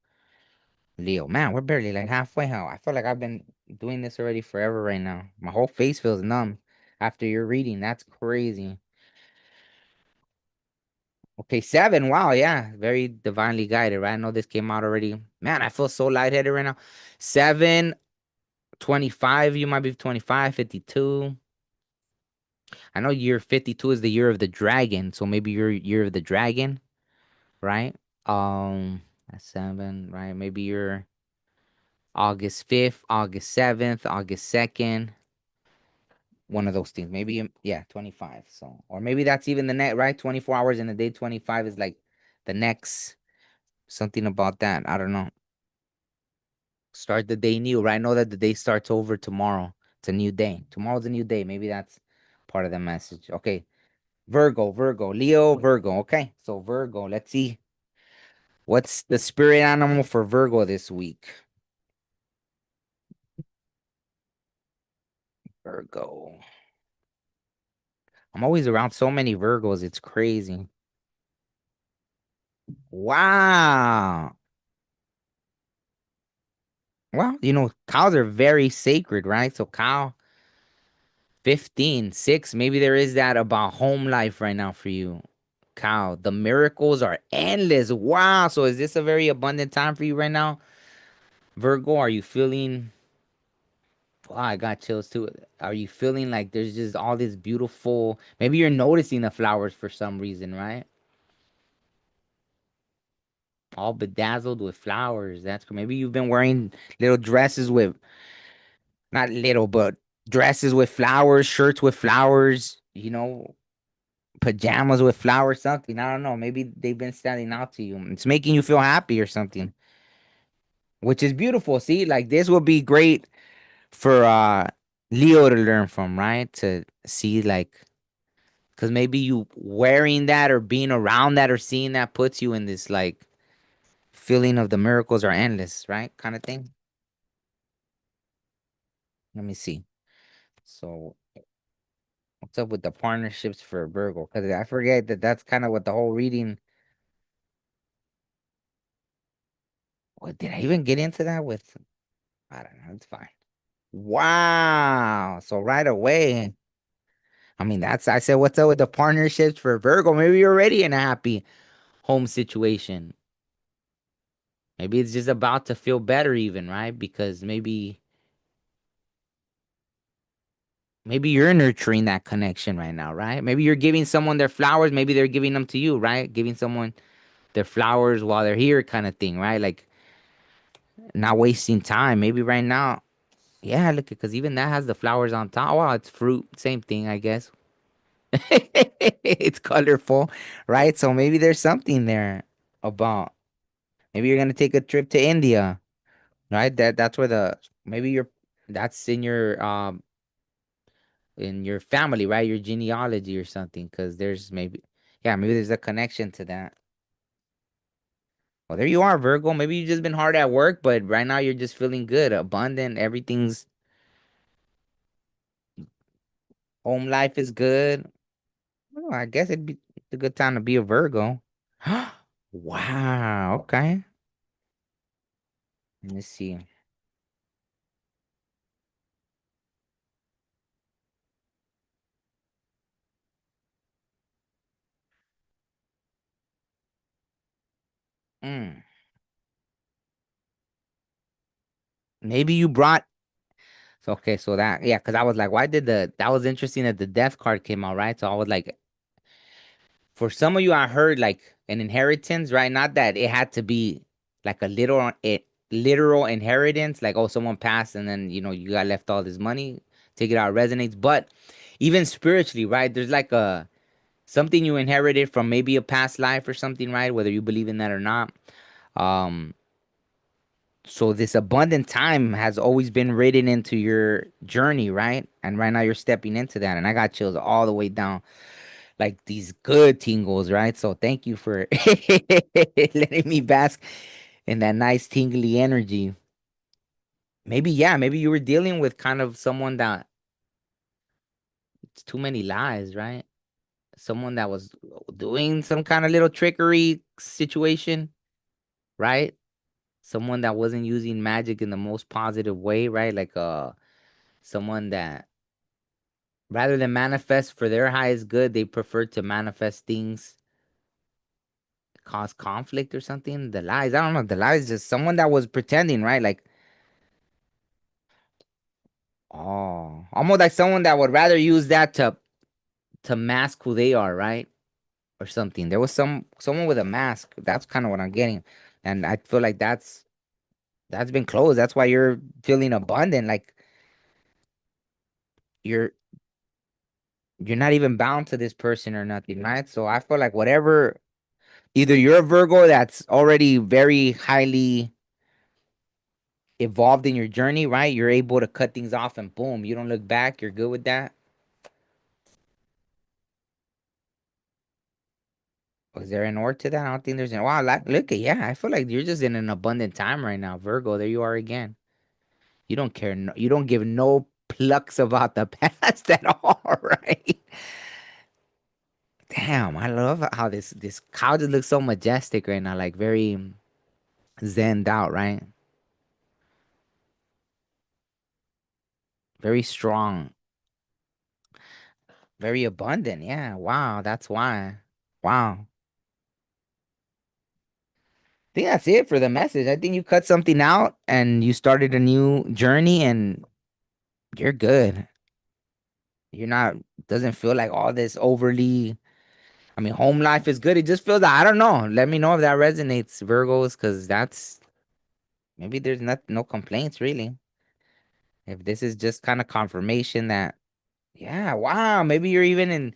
Leo, man, we're barely like halfway. How I feel like I've been doing this already forever right now. My whole face feels numb after you're reading. That's crazy. Okay, seven. Wow, yeah, very divinely guided, right? I know this came out already. Man, I feel so lightheaded right now. Seven, 25. You might be 25, 52. I know year 52 is the year of the dragon, so maybe your year of the dragon, right? That's seven, right? Maybe you're August 5th, August 7th, August 2nd, one of those things. Maybe, yeah, 25. So, or maybe that's even the next, right? 24 hours in a day, 25 is like the next, something about that. I don't know. Start the day new, right? Know that the day starts over tomorrow. It's a new day. Tomorrow's a new day. Maybe that's part of the message. Okay. Virgo, Virgo, Leo, Virgo. Okay. So, Virgo, let's see. What's the spirit animal for Virgo this week? Virgo. I'm always around so many Virgos. It's crazy. Wow. Well, cows are very sacred, right? So cow 15, 6. Maybe there is that about home life right now for you. Cow. The miracles are endless. Wow. So is this a very abundant time for you right now? Virgo, are you feeling wow, I got chills too. Are you feeling like there's just all this beautiful maybe you're noticing the flowers for some reason, right? All bedazzled with flowers. That's cool. Maybe you've been wearing little dresses with not little, but dresses with flowers, shirts with flowers, pajamas with flowers, something. I don't know. Maybe they've been standing out to you. It's making you feel happy or something, which is beautiful. See, like this would be great for Leo to learn from, right? To see like because maybe you wearing that or being around that or seeing that puts you in this like feeling of the miracles are endless, right? Kind of thing. Let me see. So what's up with the partnerships for Virgo? Because I forget that that's kind of what the whole reading. What did I even get into that with? I don't know. It's fine. Wow. So right away, I mean, I said, what's up with the partnerships for Virgo? Maybe you're already in a happy home situation. Maybe it's just about to feel better, even, right? Because maybe you're nurturing that connection right now, right? Maybe you're giving someone their flowers. Maybe they're giving them to you, right? Giving someone their flowers while they're here, kind of thing, right? Like not wasting time. Maybe right now, yeah, look, because even that has the flowers on top. Wow, it's fruit. Same thing, I guess. It's colorful, right? So maybe there's something there about maybe you're gonna take a trip to India, right? That's where the maybe you're that's in your family, right? Your genealogy or something, because there's maybe Yeah, maybe there's a connection to that. Well, there you are, Virgo. Maybe you've just been hard at work, but right now you're just feeling good, abundant. Everything's home life is good. Well, I guess it'd be a good time to be a Virgo. Wow. Okay. Let me see. Mm. Maybe you brought. So, okay, so that yeah, because I was like, why did the that was interesting that the death card came out, right? So I was like, for some of you, I heard like an inheritance, right? Not that it had to be like a literal inheritance, like oh, someone passed and then you got left all this money. Take it out resonates, but even spiritually, right? There's like a something you inherited from maybe a past life or something, right? Whether you believe in that or not. Um, so this abundant time has always been written into your journey, right? And right now you're stepping into that, and I got chills all the way down like these good tingles, right? So thank you for letting me bask in that nice tingly energy. Maybe, yeah, maybe you were dealing with kind of someone that it's too many lies, right? Someone that was doing some kind of little trickery situation, right? Someone that wasn't using magic in the most positive way, right? Like someone that rather than manifest for their highest good, they prefer to manifest things cause conflict or something. The lies, I don't know. The lies, just someone that was pretending, right? Like, oh, almost like someone that would rather use that to mask who they are, right? Or something. There was someone with a mask. That's kind of what I'm getting, and I feel like that's been closed. That's why you're feeling abundant. Like you're you're not even bound to this person or nothing, right? So I feel like whatever, either you're a Virgo that's already very highly evolved in your journey, right? You're able to cut things off and boom, you don't look back. You're good with that. Was there an or to that? I don't think there's an. Wow, like, look at yeah. I feel like you're just in an abundant time right now, Virgo. There you are again. You don't care. No, you don't give no plucks about the past at all, right? Damn, I love how this cow just looks so majestic right now, like very zenned out, right? Very strong, very abundant. Yeah, wow, that's why. Wow. I think that's it for the message. I think you cut something out and you started a new journey and you're good. You're not doesn't feel like all this overly. I mean, home life is good. It just feels like I don't know. Let me know if that resonates, Virgos, because that's maybe there's no complaints really. If this is just kind of confirmation that yeah, wow, maybe you're even in.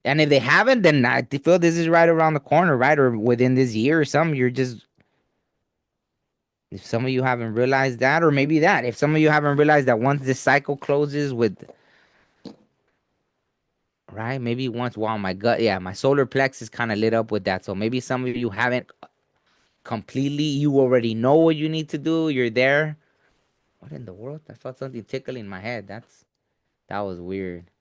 And if they haven't, then I feel this is right around the corner, right? Or within this year or something. You're just, if some of you haven't realized that, or maybe that, if some of you haven't realized that once this cycle closes with, right? Maybe once, wow, my gut, yeah, my solar plexus kind of lit up with that. So maybe some of you haven't completely, you already know what you need to do. You're there. What in the world? I felt something tickling my head. That was weird.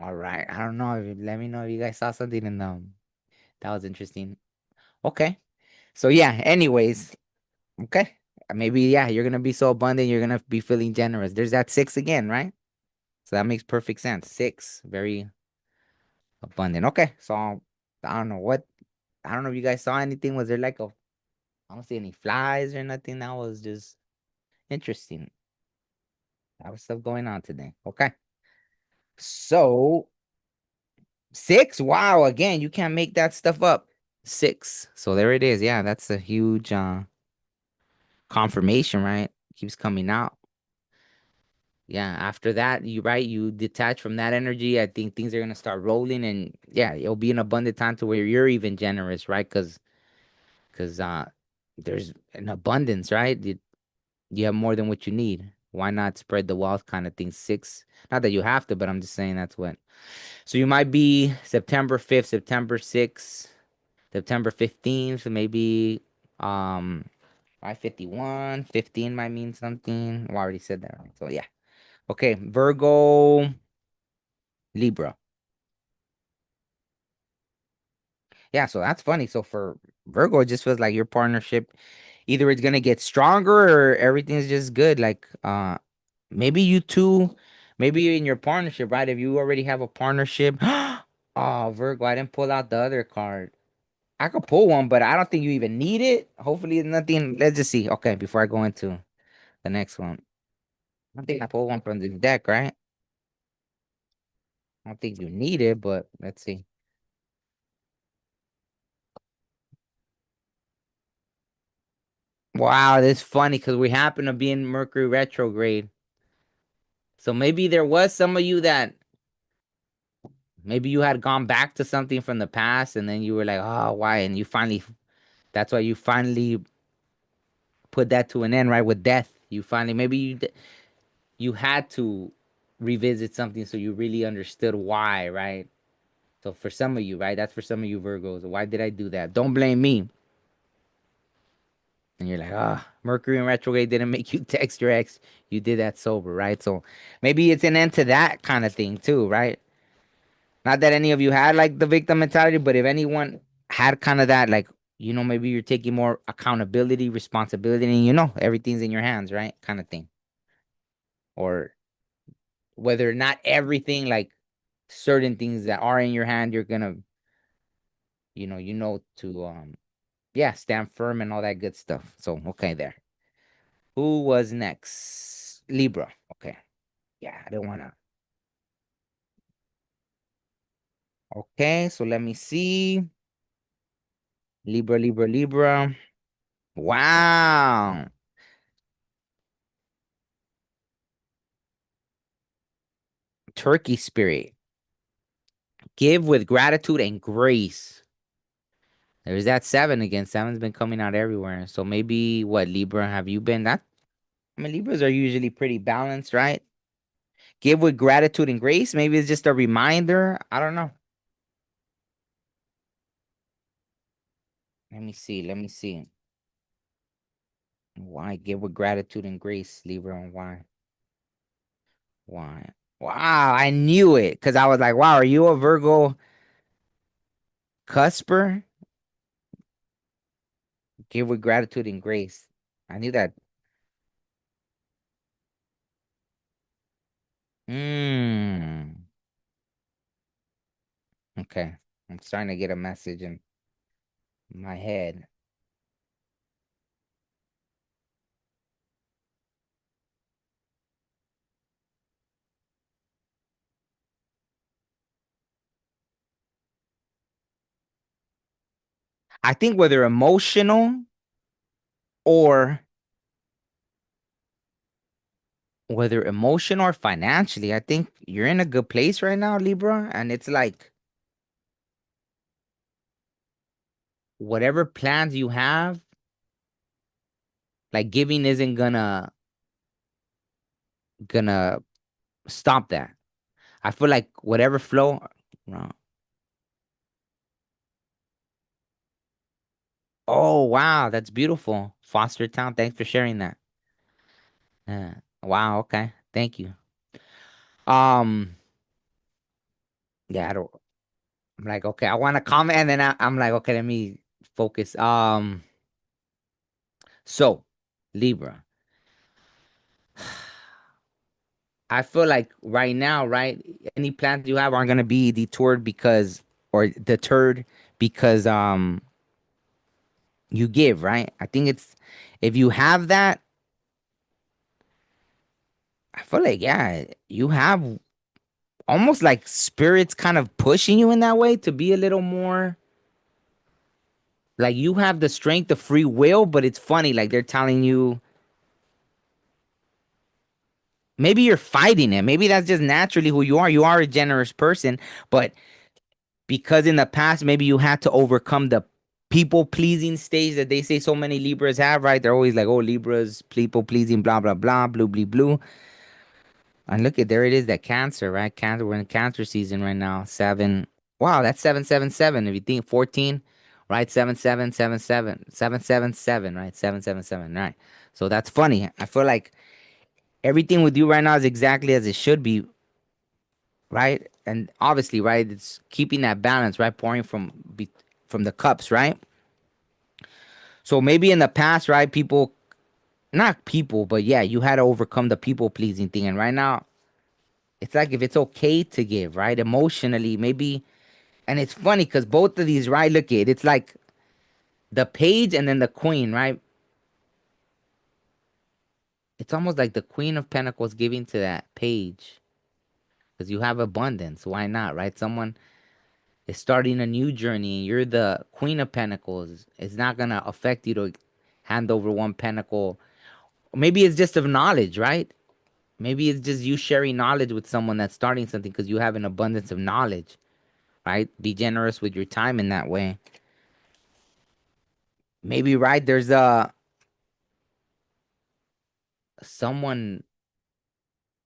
All right. I don't know. Let me know if you guys saw something in that was interesting. Okay. So yeah, anyways, okay. Maybe yeah, you're gonna be so abundant, you're gonna be feeling generous. There's that six again, right? So that makes perfect sense. Six, very abundant. Okay, so I don't know what I don't know if you guys saw anything. Was there like a I don't see any flies or nothing. That was just interesting. That was stuff going on today. Okay. So six, wow, again, you can't make that stuff up. Six. So there it is. Yeah, that's a huge confirmation, right? Keeps coming out. Yeah, after that, you right, you detach from that energy. I think things are gonna start rolling, and yeah, it'll be an abundant time to where you're even generous, right? Because there's an abundance, right? You have more than what you need. Why not spread the wealth kind of thing? Six, not that you have to, but I'm just saying that's what. So you might be September 5th, September 6th, September 15th, maybe um 551, 15 might mean something. Well, I already said that, right? So yeah. Okay, Virgo, Libra. Yeah, so that's funny. So for Virgo, it just feels like your partnership either it's gonna get stronger or everything's just good. Like maybe you two, maybe in your partnership, right? If you already have a partnership, oh Virgo, I didn't pull out the other card. I could pull one, but I don't think you even need it. Hopefully, it's nothing. Let's just see. Okay, before I go into the next one, I think I pulled one from this deck, right? I don't think you need it, but let's see. Wow, this is funny because we happen to be in Mercury retrograde. So maybe there was some of you that maybe you had gone back to something from the past and then you were like, oh, why? And you finally, that's why you finally put that to an end, right? With death. You finally, maybe you had to revisit something so you really understood why, right? So for some of you, right? That's for some of you Virgos. Why did I do that? Don't blame me. And you're like, ah, Mercury in retrograde didn't make you text your ex. You did that sober, right? So maybe it's an end to that kind of thing too, right? Not that any of you had like the victim mentality, but if anyone had kind of that, like, maybe you're taking more accountability, responsibility, and everything's in your hands, right? Kind of thing. Or whether not everything, like certain things that are in your hand, you're gonna, to yeah, stand firm and all that good stuff. So okay, there. Who was next? Libra. Okay. Yeah, I don't wanna. Okay, so let me see. Libra, Libra, Libra. Wow. Turkey spirit. Give with gratitude and grace. There's that seven again. Seven's been coming out everywhere. So maybe what, Libra, have you been that? I mean, Libras are usually pretty balanced, right? Give with gratitude and grace. Maybe it's just a reminder. I don't know. Let me see. Let me see. Why give with gratitude and grace, Libra, and why? Why? Wow, I knew it because I was like, wow, are you a Virgo cusper? Give with gratitude and grace. I knew that. Hmm. Okay. I'm starting to get a message in my head. I think whether emotional or whether emotional or financially, I think you're in a good place right now, Libra. And it's like whatever plans you have, like giving isn't gonna stop that. I feel like whatever flow. No. Oh wow, that's beautiful. Foster Town. Thanks for sharing that. Yeah. Wow, okay. Thank you. Um, yeah, I don't I'm like, okay, I want to comment and then I'm like, okay, let me focus. So Libra. I feel like right now, right, any plans you have aren't gonna be detoured because or deterred because you give, right? I think it's if you have that, I feel like yeah, you have almost like spirits kind of pushing you in that way to be a little more like you have the strength of free will, but it's funny, like they're telling you maybe you're fighting it. Maybe that's just naturally who you are. You are a generous person, but because in the past maybe you had to overcome people pleasing stage that they say so many Libras have, right? They're always like, oh, Libras, people pleasing, blah, blah, blah, blue, blue, blue. And look at there it is, that Cancer, right? Cancer, we're in Cancer season right now. Seven. Wow, that's 777. If you think 14, right? 7777. 777, right? 777, right? So that's funny. I feel like everything with you right now is exactly as it should be, right? And obviously, right, it's keeping that balance, right? Pouring from the cups, right? So maybe in the past, right, people, not people, but yeah, you had to overcome the people pleasing thing. And right now, it's like if it's okay to give, right? Emotionally, maybe. And it's funny because both of these, right? Look at it. It's like the page and then the queen, right? It's almost like the Queen of Pentacles giving to that page because you have abundance. Why not, right? Someone is starting a new journey and you're the Queen of Pentacles. It's not going to affect you to hand over one pentacle. Maybe it's just of knowledge, right? Maybe it's just you sharing knowledge with someone that's starting something because you have an abundance of knowledge, right? Be generous with your time in that way. Maybe, right? There's a someone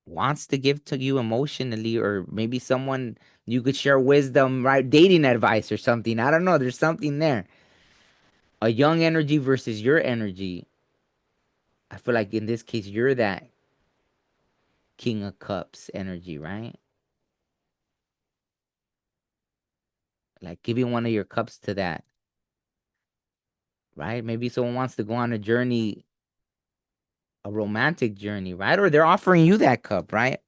wants to give to you emotionally, or maybe someone you could share wisdom, right? Dating advice or something. I don't know. There's something there. A young energy versus your energy. I feel like in this case, you're that King of Cups energy, right? Like giving one of your cups to that, right? Maybe someone wants to go on a journey, a romantic journey, right? Or they're offering you that cup, right?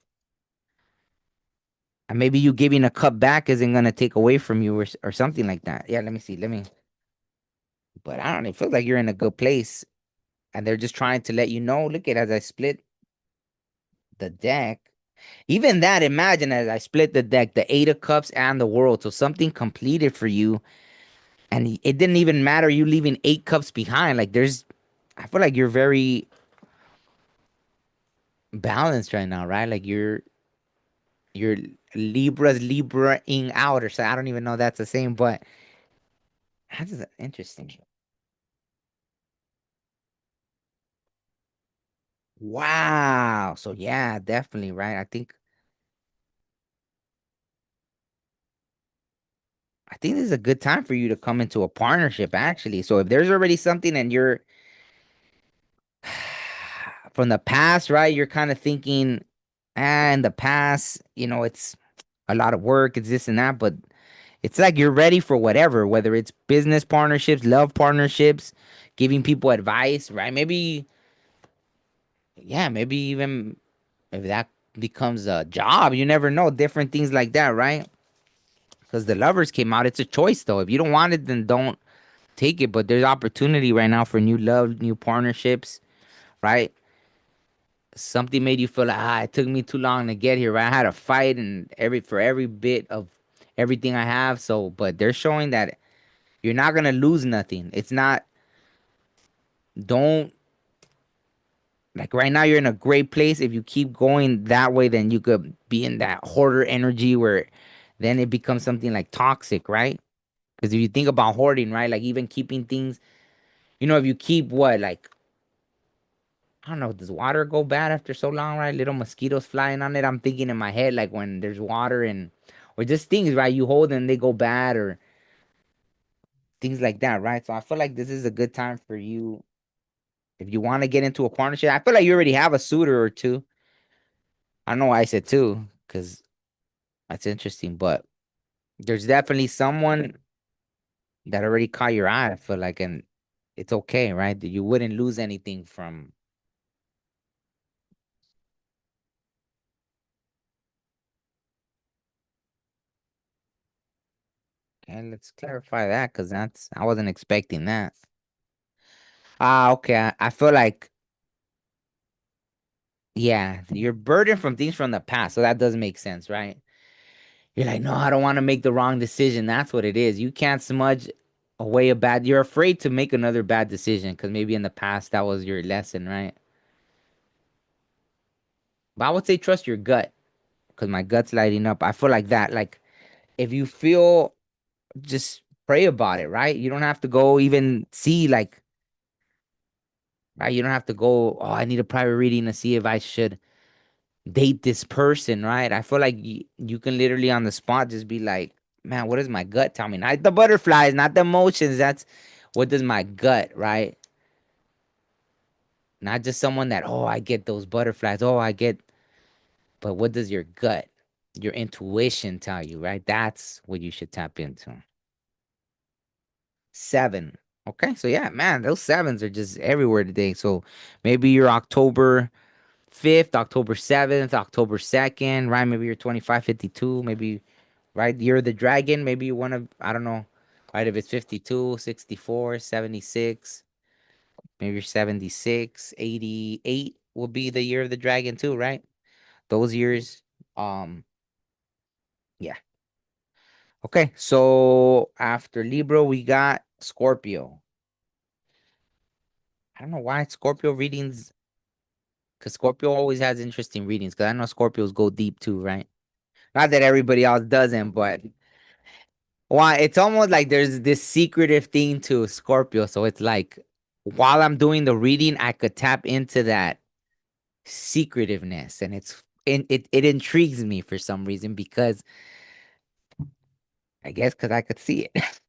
And maybe you giving a cup back isn't gonna take away from you, or something like that. Yeah, let me see. Let me. But I don't know. It feels like you're in a good place, and they're just trying to let you know. Look at as I split the deck. Even that, imagine as I split the deck, the Eight of Cups and the World. So something completed for you, and it didn't even matter you leaving eight cups behind. Like there's, I feel like you're very balanced right now, right? Like you're Libraing out, or so. I don't even know if that's the same, but that's interesting. Wow. So yeah, definitely, right? I think this is a good time for you to come into a partnership, actually. So if there's already something and you're from the past, right? You're kind of thinking, in the past, it's a lot of work, it's this and that, but it's like you're ready for whatever, whether it's business partnerships, love partnerships, giving people advice, right? Maybe, yeah, maybe even if that becomes a job, you never know, different things like that, right? Because the lovers came out, it's a choice though. If you don't want it, then don't take it. But there's opportunity right now for new love, new partnerships, right? Something made you feel like, it took me too long to get here, right? I had to fight and every bit of everything I have. So, but they're showing that you're not gonna lose nothing. It's not, don't, like right now you're in a great place. If you keep going that way, then you could be in that hoarder energy where then it becomes something like toxic, right? Because if you think about hoarding, right? Like even keeping things, if you keep what, like, I don't know, does water go bad after so long, right? Little mosquitoes flying on it. I'm thinking in my head, like when there's water and, or just things, right? You hold and they go bad, or things like that, right? So I feel like this is a good time for you if you want to get into a partnership. I feel like you already have a suitor or two. I don't know why I said two, because that's interesting, but there's definitely someone that already caught your eye. I feel like, and it's okay, right? That you wouldn't lose anything from. And let's clarify that because I wasn't expecting that. Okay. I feel like, yeah, you're burdened from things from the past. So that does make sense, right? You're like, no, I don't want to make the wrong decision. That's what it is. You can't smudge away you're afraid to make another bad decision because maybe in the past that was your lesson, right? But I would say trust your gut because my gut's lighting up. I feel like that. Like if you feel just pray about it, right? You don't have to go even see like, right? You don't have to go, oh, I need a private reading to see if I should date this person, right? I feel like you can literally on the spot just be like, man, what does my gut tell me? Not the butterflies, not the emotions. That's what does my gut, right? Not just someone that, oh, I get those butterflies. Oh, I get, but what does your gut, your intuition tell you, right? That's what you should tap into. Seven. Okay. So yeah, man, those sevens are just everywhere today. So maybe you're October 5th, October 7th, October 2nd, right? Maybe you're 2552, maybe, right? You're the dragon. Maybe you want to, I don't know, right? If it's 52, 64, 76, maybe you're 76, 88 will be the year of the dragon too, right? Those years. Um, yeah. Okay. So after Libra, we got Scorpio. I don't know why Scorpio readings, because Scorpio always has interesting readings. Because I know Scorpios go deep too, right? Not that everybody else doesn't, but why it's almost like there's this secretive thing to Scorpio. So it's like while I'm doing the reading, I could tap into that secretiveness, and it intrigues me for some reason because I guess because I could see it.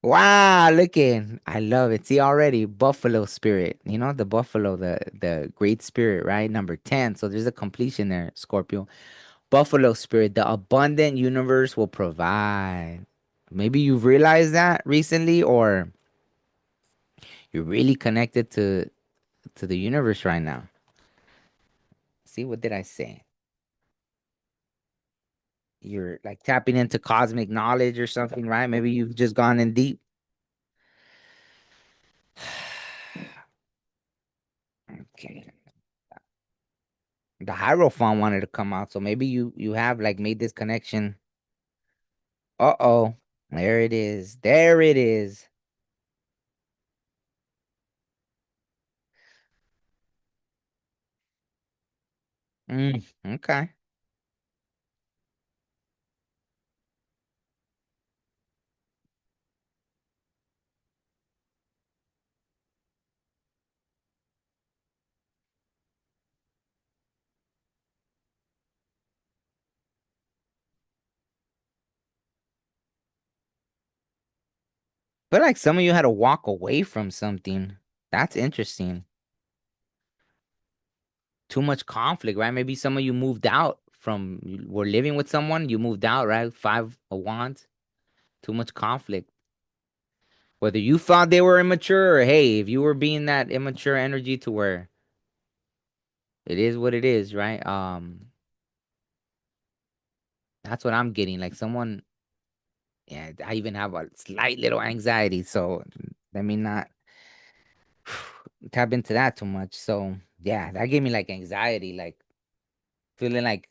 Wow, looking. I love it. See already, Buffalo spirit. You know, the buffalo, the great spirit, right? Number 10. So there's a completion there, Scorpio. Buffalo spirit, the abundant universe will provide. Maybe you've realized that recently, or you're really connected to the universe right now. See, what did I say? You're like tapping into cosmic knowledge or something, right? Maybe you've just gone in deep. Okay. The Hierophant wanted to come out, so maybe you have like made this connection. Uh-oh. There it is. There it is. Okay. But like some of you had to walk away from something. That's interesting. Too much conflict, right? Maybe some of you moved out from you were living with someone, you moved out, right? Five of wands. Too much conflict. Whether you thought they were immature or hey, if you were being that immature energy to where it is what it is, right? That's what I'm getting. Like someone, yeah, I even have a slight little anxiety, so let me not tap into that too much. So yeah, that gave me like anxiety, like feeling like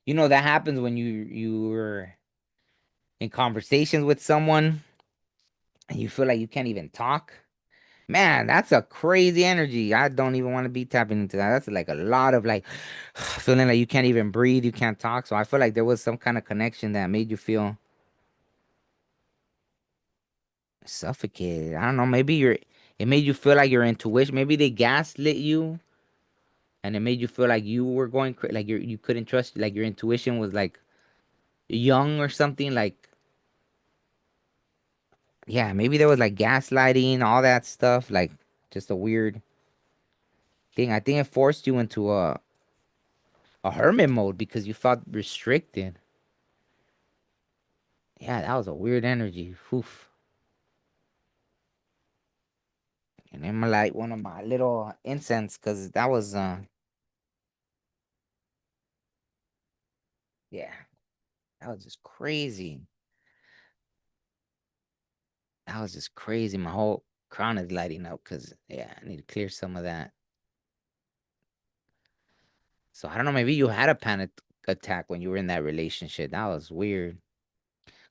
that happens when you're in conversations with someone and you feel like you can't even talk. Man, that's a crazy energy. I don't even want to be tapping into that. That's like a lot of like feeling like you can't even breathe, you can't talk. So I feel like there was some kind of connection that made you feel suffocated. I don't know. It made you feel like your intuition. Maybe they gaslit you, and it made you feel like you were going like you couldn't trust, like your intuition was like young or something. Like yeah, maybe there was like gaslighting, all that stuff. Like just a weird thing. I think it forced you into a hermit mode because you felt restricted. Yeah, that was a weird energy. Oof. And then my light one of my little incense because that was yeah, that was just crazy. That was just crazy. My whole crown is lighting up because yeah, I need to clear some of that. So I don't know, maybe you had a panic attack when you were in that relationship. That was weird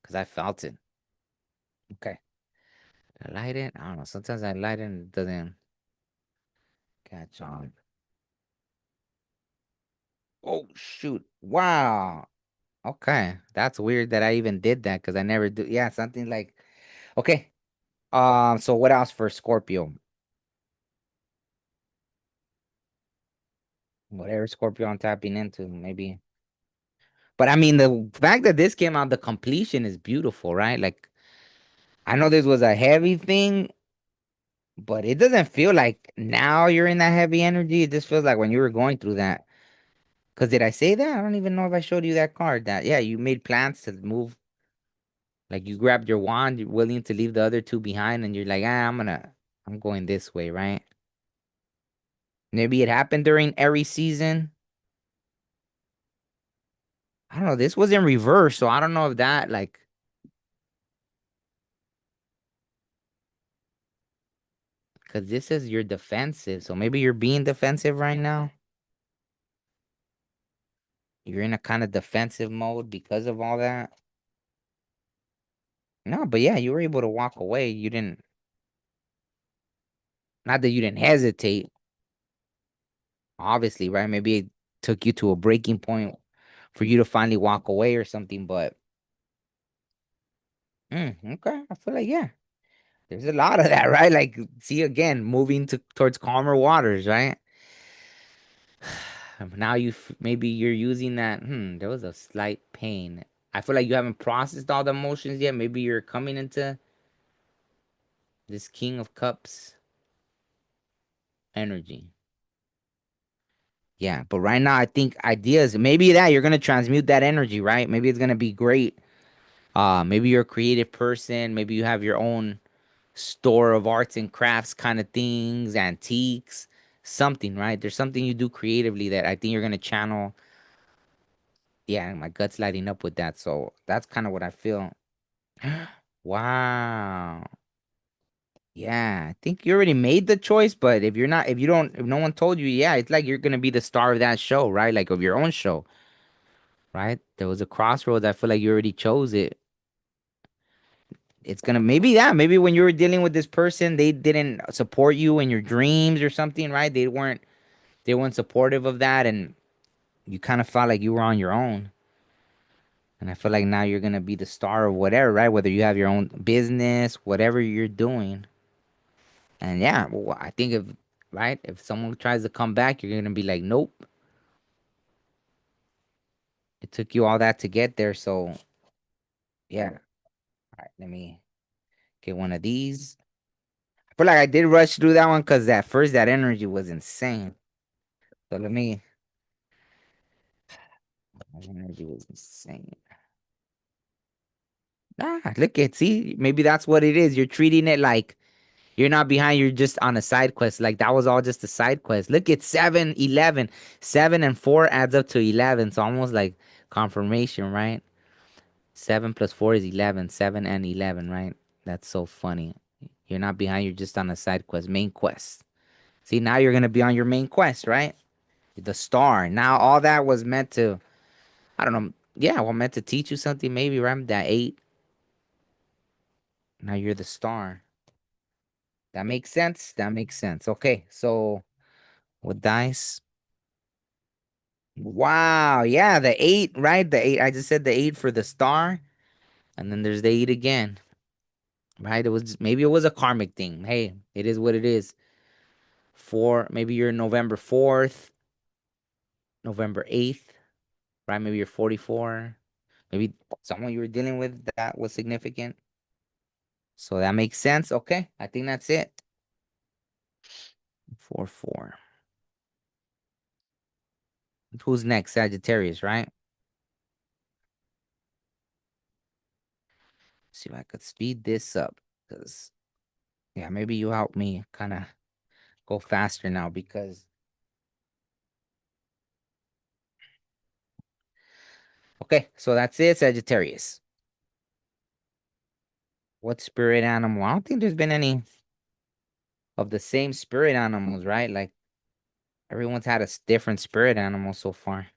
because I felt it. Okay. I light it. I don't know. Sometimes I light it and it doesn't catch on. Oh shoot. Wow. Okay. That's weird that I even did that because I never do. Yeah, something like okay. So what else for Scorpio? Whatever Scorpio I'm tapping into, maybe. But I mean, the fact that this came out, the completion is beautiful, right? Like, I know this was a heavy thing, but it doesn't feel like now you're in that heavy energy. It just feels like when you were going through that. Because did I say that? I don't even know if I showed you that card. That, yeah, you made plans to move. Like, you grabbed your wand, you're willing to leave the other two behind, and you're like, I'm going this way, right? Maybe it happened during Aries season. I don't know. This was in reverse, so I don't know if that, like, because this is your defensive. So maybe you're being defensive right now. You're in a kind of defensive mode because of all that. No, but yeah, you were able to walk away. You didn't, not that you didn't hesitate, obviously, right? Maybe it took you to a breaking point for you to finally walk away or something, but okay. I feel like, yeah, there's a lot of that, right? Like, see, again, moving towards calmer waters, right? Now maybe you're using that. There was a slight pain. I feel like you haven't processed all the emotions yet. Maybe you're coming into this King of Cups energy. Yeah, but right now I think ideas, maybe that you're gonna transmute that energy, right? Maybe it's gonna be great. Maybe you're a creative person. Maybe you have your own store of arts and crafts kind of things, antiques, something, right? There's something you do creatively that I think you're gonna channel. Yeah, my gut's lighting up with that. So that's kind of what I feel. Wow. Yeah, I think you already made the choice, but if you're not, if you don't, if no one told you, yeah, it's like you're gonna be the star of that show, right? Like of your own show, right? There was a crossroads. I feel like you already chose it. It's gonna maybe yeah, maybe when you were dealing with this person, they didn't support you in your dreams or something, right? They weren't supportive of that, and you kind of felt like you were on your own. And I feel like now you're gonna be the star of whatever, right? Whether you have your own business, whatever you're doing. And yeah, well, I think if right, if someone tries to come back, you're gonna be like, nope, it took you all that to get there. So yeah, all right, let me get one of these. I feel like I did rush through that one because at first that energy was insane. So that energy was insane. Look at see, maybe that's what it is. You're treating it like you're not behind, you're just on a side quest. Like that was all just a side quest. Look at 7, 11. 7 and 4 adds up to 11. So almost like confirmation, right? 7 plus 4 is 11. 7 and 11, right? That's so funny. You're not behind, you're just on a side quest, main quest. See, now you're going to be on your main quest, right? The star. Now all that was meant to, I don't know. Yeah, well, meant to teach you something, maybe, right? That 8. Now you're the star. That makes sense. That makes sense. Okay, so with dice. Wow. Yeah, the 8, right? The 8. I just said the 8 for the star. And then there's the 8 again. Right? Maybe it was a karmic thing. Hey, it is what it is. Maybe you're November 4th, November 8th, right? Maybe you're 44. Maybe someone you were dealing with that was significant. So that makes sense. Okay. I think that's it. 4-4. Who's next? Sagittarius, right? See if I could speed this up. Because, yeah, maybe you help me kind of go faster now because, okay, so that's it, Sagittarius. What spirit animal? I don't think there's been any of the same spirit animals, right? Like everyone's had a different spirit animal so far.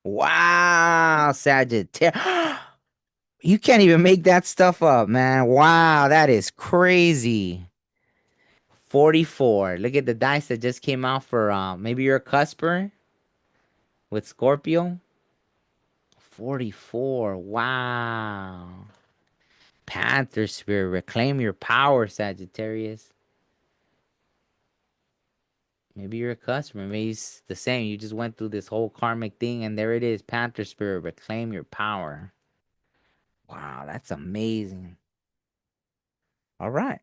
Wow, Sagittarius. You can't even make that stuff up, man. Wow, that is crazy. 44. Look at the dice that just came out for maybe you're a cusper with Scorpio. 44. Wow. Panther spirit, reclaim your power, Sagittarius. Maybe you're a customer. Maybe it's the same. You just went through this whole karmic thing, and there it is. Panther spirit, reclaim your power. Wow, that's amazing. All right.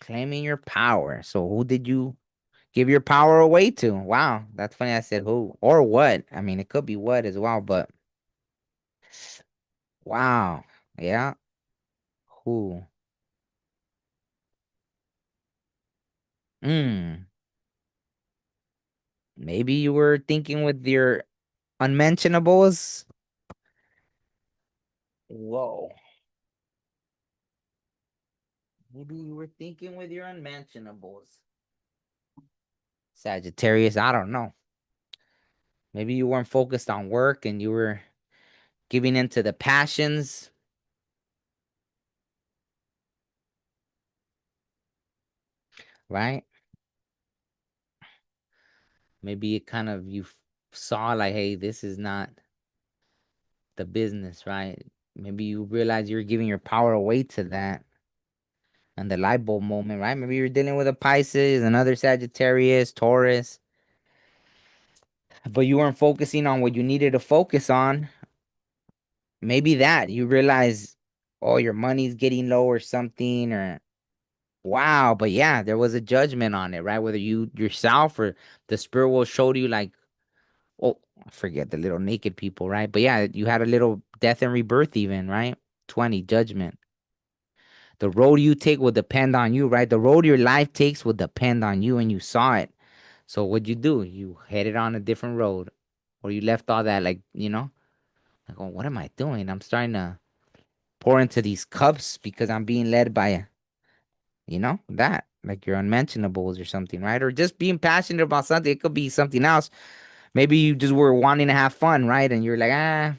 Claiming your power. So who did you give your power away to? Wow, that's funny. I said who or what. I mean, it could be what as well, but wow. Yeah. Who? Hmm. Maybe you were thinking with your unmentionables. Whoa. Maybe you were thinking with your unmentionables. Sagittarius, I don't know. Maybe you weren't focused on work and you were giving into the passions, right? Maybe it kind of saw like, hey, this is not the business, right? Maybe you realize you're giving your power away to that and the light bulb moment, right? Maybe you're dealing with a Pisces, another Sagittarius, Taurus, but you weren't focusing on what you needed to focus on. Maybe that you realize, oh, your money's getting low or something, or wow, but yeah, there was a judgment on it, right? Whether you yourself or the spirit will show you like, oh, I forget the little naked people, right? But yeah, you had a little death and rebirth even, right? 20 judgment. The road you take will depend on you, right? The road your life takes will depend on you, and you saw it. So what'd you do? You headed on a different road, or you left all that, like, oh, what am I doing? I'm starting to pour into these cups because I'm being led by, that, like your unmentionables or something, right? Or just being passionate about something. It could be something else. Maybe you just were wanting to have fun, right? And you're like,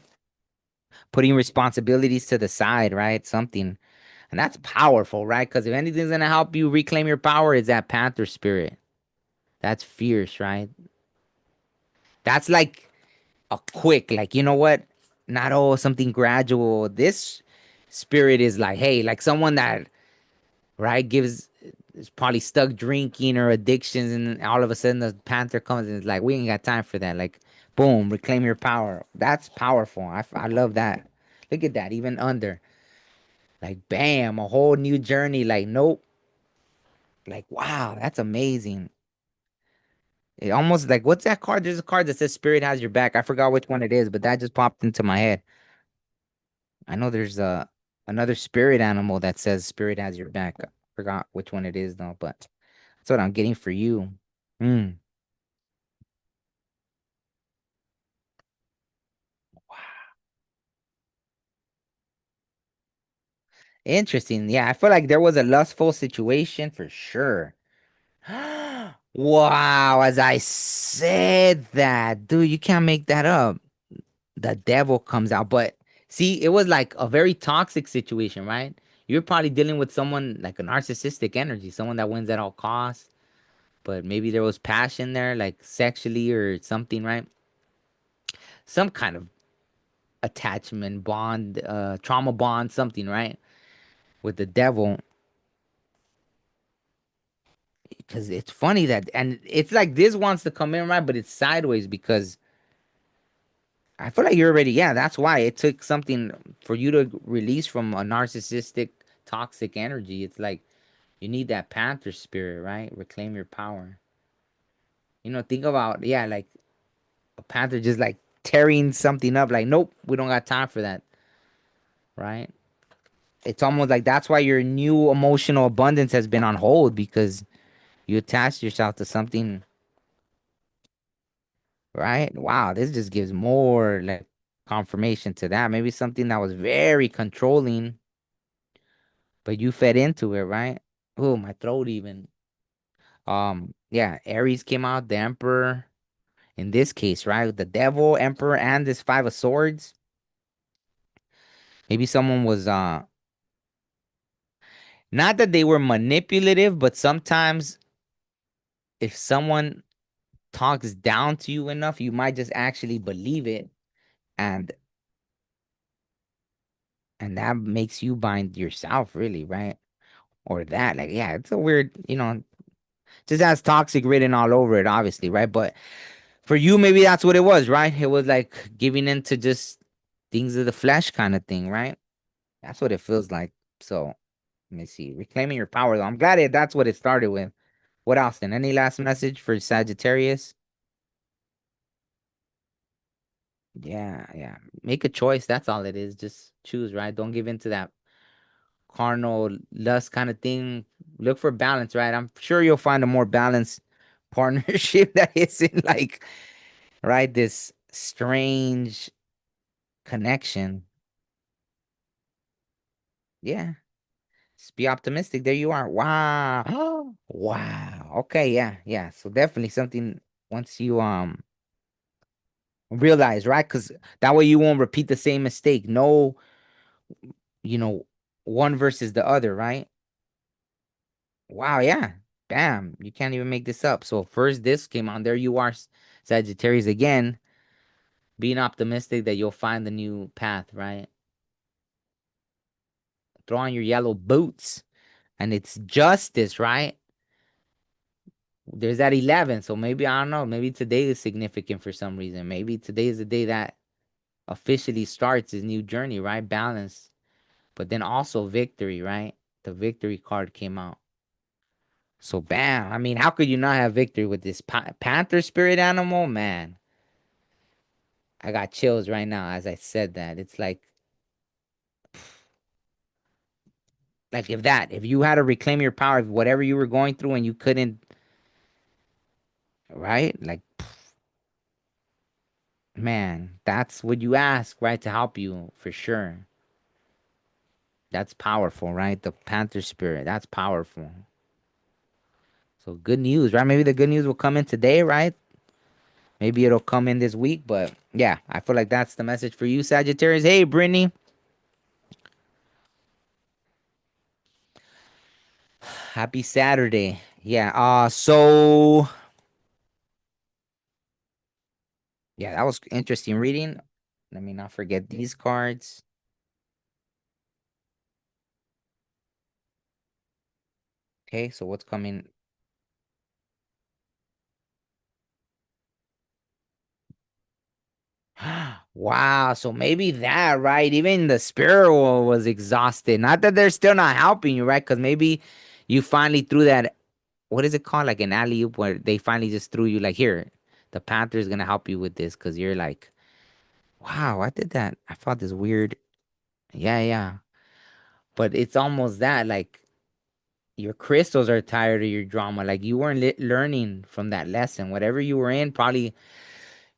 putting responsibilities to the side, right? Something. And that's powerful, right? Because if anything's gonna help you reclaim your power, it's that panther spirit. That's fierce, right? That's like a quick, like, you know what? Not something gradual. This spirit is like, hey, like someone that, right, gives is probably stuck drinking or addictions, and all of a sudden the panther comes and it's like, we ain't got time for that. Like, boom, reclaim your power. That's powerful. I love that. Look at that, even under. Like, bam, a whole new journey. Like, nope. Like, wow, that's amazing. It almost like, what's that card? There's a card that says Spirit has your back. I forgot which one it is, but that just popped into my head. I know there's another spirit animal that says Spirit has your back. I forgot which one it is though, but that's what I'm getting for you. Hmm. Interesting. Yeah, I feel like there was a lustful situation for sure. Wow, as I said that, dude, you can't make that up. The devil comes out. But see, it was like a very toxic situation, right? You're probably dealing with someone like a narcissistic energy, someone that wins at all costs, but maybe there was passion there, like sexually or something, right? Some kind of attachment bond, trauma bond, something, right? With the devil. Because it's funny that, and it's like this wants to come in, right? But it's sideways because I feel like you're already, yeah, that's why it took something for you to release from a narcissistic, toxic energy. It's like you need that panther spirit, right? Reclaim your power. Think about, yeah, like a panther just like tearing something up. Like, nope, we don't got time for that, right? It's almost like that's why your new emotional abundance has been on hold because you attached yourself to something, right? Wow, this just gives more like confirmation to that. Maybe something that was very controlling, but you fed into it, right? Oh, my throat even. Yeah, Aries came out, the Emperor in this case, right? The Devil, Emperor, and this Five of Swords. Maybe someone was not that they were manipulative, but sometimes if someone talks down to you enough, you might just actually believe it and that makes you bind yourself, really, right? Or that, like, yeah, it's a weird, just has toxic written all over it, obviously, right? But for you, maybe that's what it was, right? It was like giving in to just things of the flesh kind of thing, right? That's what it feels like. So let me see. Reclaiming your power, though. I'm glad that's what it started with. What else then? Any last message for Sagittarius? Yeah, yeah. Make a choice. That's all it is. Just choose, right? Don't give in to that carnal lust kind of thing. Look for balance, right? I'm sure you'll find a more balanced partnership that isn't like, right, this strange connection. Yeah. Just be optimistic. There you are. Wow. Wow. Okay, yeah, yeah. So definitely something once you realize, right? Because that way you won't repeat the same mistake. No, you know, one versus the other, right? Wow, yeah. Damn, you can't even make this up. So first this came on. There you are, Sagittarius again, being optimistic that you'll find the new path, right? Throw on your yellow boots. And it's justice, right? There's that 11. So maybe, I don't know, maybe today is significant for some reason. Maybe today is the day that officially starts his new journey, right? Balance. But then also victory, right? The victory card came out. So bam. I mean, how could you not have victory with this panther spirit animal? Man, I got chills right now as I said that. It's like if you had to reclaim your power of whatever you were going through and you couldn't, right? Like, man, that's what you ask, right? To help you for sure. That's powerful, right? The panther spirit. That's powerful. So good news, right? Maybe the good news will come in today, right? Maybe it'll come in this week, but yeah, I feel like that's the message for you, Sagittarius. Hey, Brittany. Happy Saturday. Yeah, yeah, that was interesting reading. Let me not forget these cards. Okay, so what's coming? Wow, so maybe that, right? Even the spirit world was exhausted. Not that they're still not helping you, right? Because maybe you finally threw that, what is it called? Like an alley oop where they finally just threw you like, here, the Panther's gonna help you with this because you're like, wow, I did that. I felt this weird. Yeah, yeah. But it's almost that, like, your crystals are tired of your drama. Like, you weren't learning from that lesson. Whatever you were in, probably,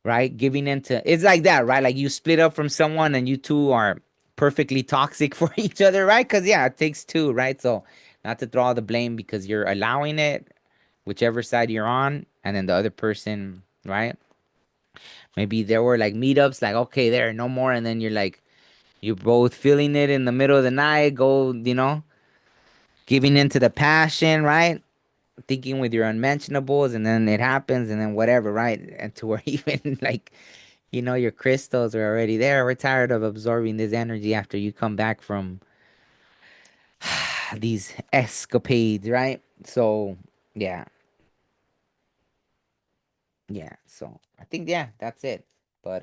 right? Giving into it's like that, right? Like you split up from someone and you two are perfectly toxic for each other, right? Because yeah, it takes two, right? So not to throw all the blame because you're allowing it, whichever side you're on, and then the other person, right? Maybe there were like meetups, like okay, there, no more, and then you're like you're both feeling it in the middle of the night, go, giving into the passion, right? Thinking with your unmentionables, and then it happens, and then whatever, right? And to where even like your crystals are already there. We're tired of absorbing this energy after you come back from these escapades, right? So, yeah, yeah. So I think yeah, that's it. But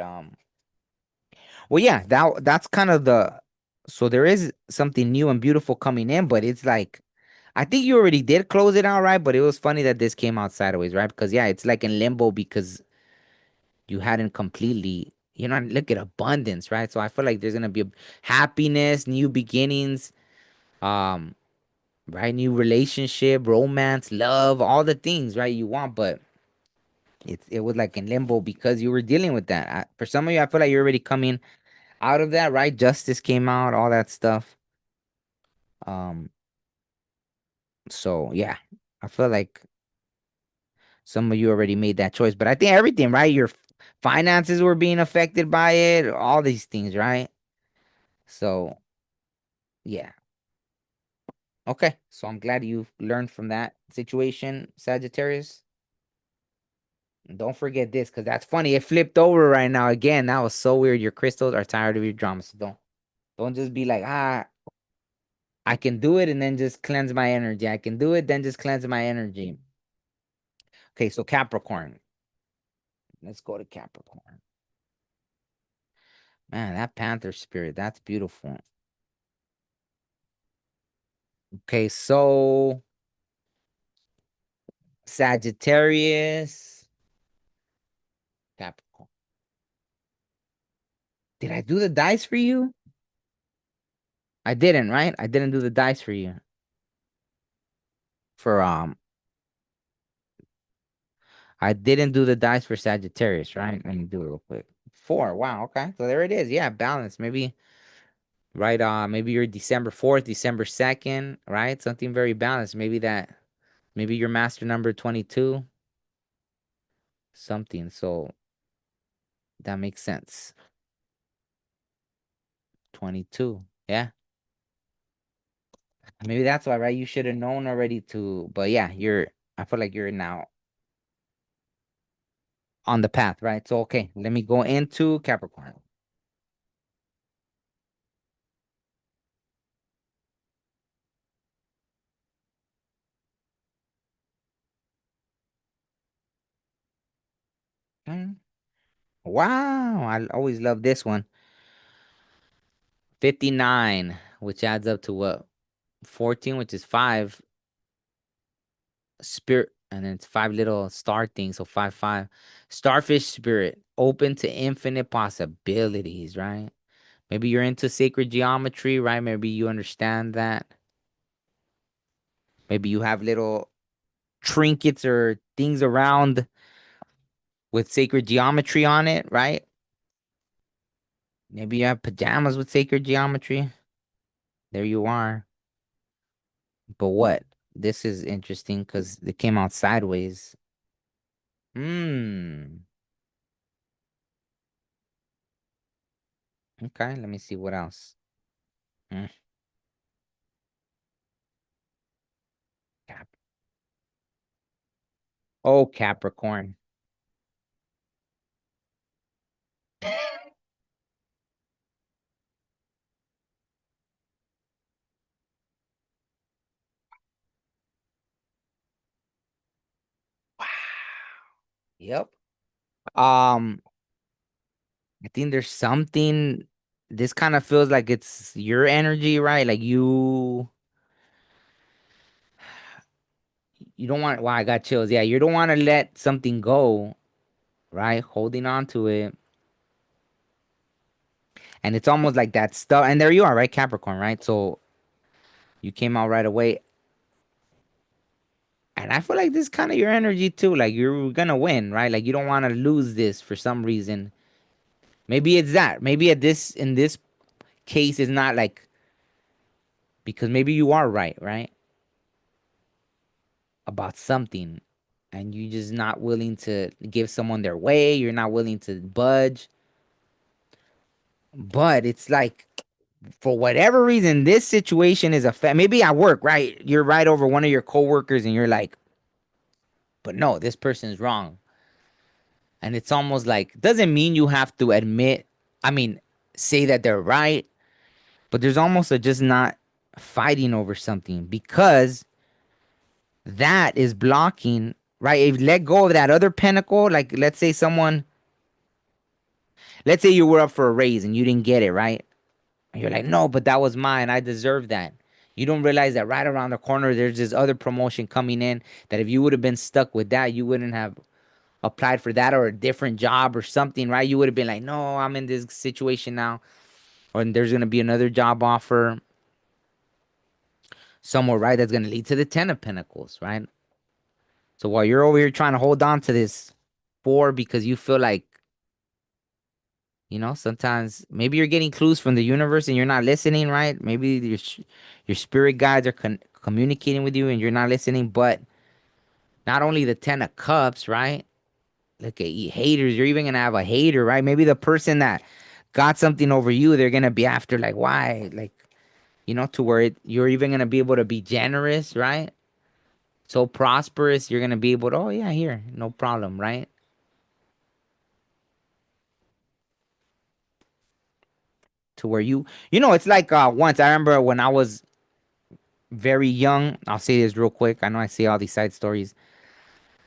well, yeah, that's kind of the. So there is something new and beautiful coming in, but it's like I think you already did close it out, right? But it was funny that this came out sideways, right? Because yeah, it's like in limbo because you hadn't completely. Look at abundance, right? So I feel like there's gonna be happiness, new beginnings, um right, new relationship, romance, love, all the things, right, you want, but it was like in limbo because you were dealing with that. For some of you, I feel like you're already coming out of that, right? Justice came out, all that stuff. um so yeah, I feel like some of you already made that choice, but I think everything, right, your finances were being affected by it, all these things, right? So yeah. Okay, so I'm glad you learned from that situation, Sagittarius. Don't forget this, because that's funny. It flipped over right now again. That was so weird. Your crystals are tired of your drama. So don't just be like, I can do it and then just cleanse my energy. I can do it, then just cleanse my energy. Okay, so Capricorn. Let's go to Capricorn. Man, that Panther spirit, that's beautiful. Okay, so Sagittarius, Capricorn. Did I do the dice for you? I didn't, right? I didn't do the dice for you. For I didn't do the dice for Sagittarius, right? Let me do it real quick. Four. Wow, okay. So there it is. Yeah, balance. Maybe right, maybe you're December 4th, December 2nd, right? Something very balanced. Maybe your master number 22, something. So that makes sense. 22. Yeah. Maybe that's why, right? You should have known already to, but yeah, I feel like you're now on the path, right? So, okay, let me go into Capricorn. Mm, wow. I always love this one. 59, which adds up to what? 14, which is five spirit, and then it's five little star things. So 5, 5. Starfish spirit, open to infinite possibilities, right? Maybe you're into sacred geometry, right? Maybe you understand that. Maybe you have little trinkets or things around with sacred geometry on it, right? Maybe you have pajamas with sacred geometry. There you are. But what? This is interesting because it came out sideways. Hmm. Okay, let me see what else. Mm, Cap. Oh, Capricorn. Wow. Yep. Um, I think there's something. This kind of feels like it's your energy, right? Like you don't want. Wow, I got chills. Yeah, you don't want to let something go, right? Holding on to it, and it's almost like that stuff. And there you are, right, Capricorn, right? So you came out right away, and I feel like this is kind of your energy too. Like you're gonna win, right? Like you don't want to lose this for some reason. Maybe it's that. Maybe at this in this case, it's not like because maybe you are right, right? About something and you just not willing to give someone their way, you're not willing to budge. But it's like for whatever reason, this situation is maybe at work, right? You're right over one of your coworkers and you're like, but no, this person is wrong. And it's almost like doesn't mean you have to admit, I mean, say that they're right, but there's almost a just not fighting over something because that is blocking, right? If you let go of that other pinnacle, like let's say you were up for a raise and you didn't get it, right? And you're like, no, but that was mine. I deserve that. You don't realize that right around the corner, there's this other promotion coming in that if you would have been stuck with that, you wouldn't have applied for that or a different job or something, right? You would have been like, no, I'm in this situation now. Or there's going to be another job offer somewhere, right? That's going to lead to the 10 of Pentacles, right? So while you're over here trying to hold on to this four because you feel like, sometimes maybe you're getting clues from the universe and you're not listening, right? Maybe your spirit guides are communicating with you and you're not listening. But not only the 10 of Cups, right? Look at you haters. You're even gonna have a hater, right? Maybe the person that got something over you, they're gonna be after, like, why? Like, to where you're even gonna be able to be generous, right? So prosperous, you're gonna be able to, oh yeah, here, no problem, right? to where it's like once I remember when I was very young. I'll say this real quick. I know I say all these side stories.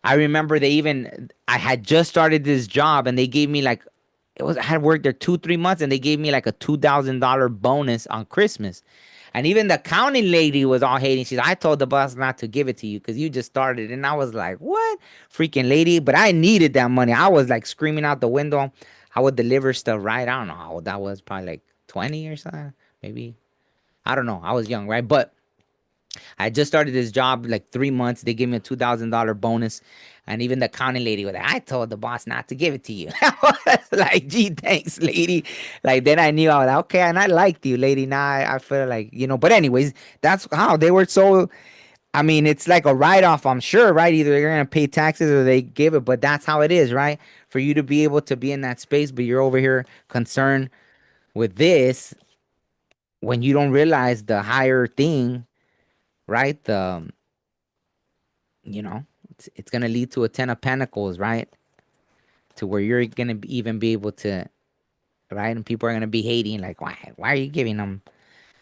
I remember I had just started this job and they gave me like I had worked there 2, 3 months and they gave me like a $2,000 bonus on Christmas. And even the accounting lady was all hating. I told the boss not to give it to you because you just started. And I was like, what? Freaking lady. But I needed that money. I was like screaming out the window. I would deliver stuff, right? I don't know how old that was, probably like 20 or something. Maybe. I don't know. I was young, right? But I just started this job like 3 months. They gave me a $2,000 bonus. And even the accounting lady was like, I told the boss not to give it to you. I was like, gee, thanks, lady. Like, then I knew I was like, okay, and I liked you, lady. Now I feel like, but anyways, that's how they were so. I mean, it's like a write off, I'm sure, right? Either they're going to pay taxes or they give it, but that's how it is, right? For you to be able to be in that space, but you're over here concerned with this when you don't realize the higher thing, right? You know, it's gonna lead to a 10 of pentacles, right? To where you're gonna even be able to, right? And people are gonna be hating, like, why are you giving them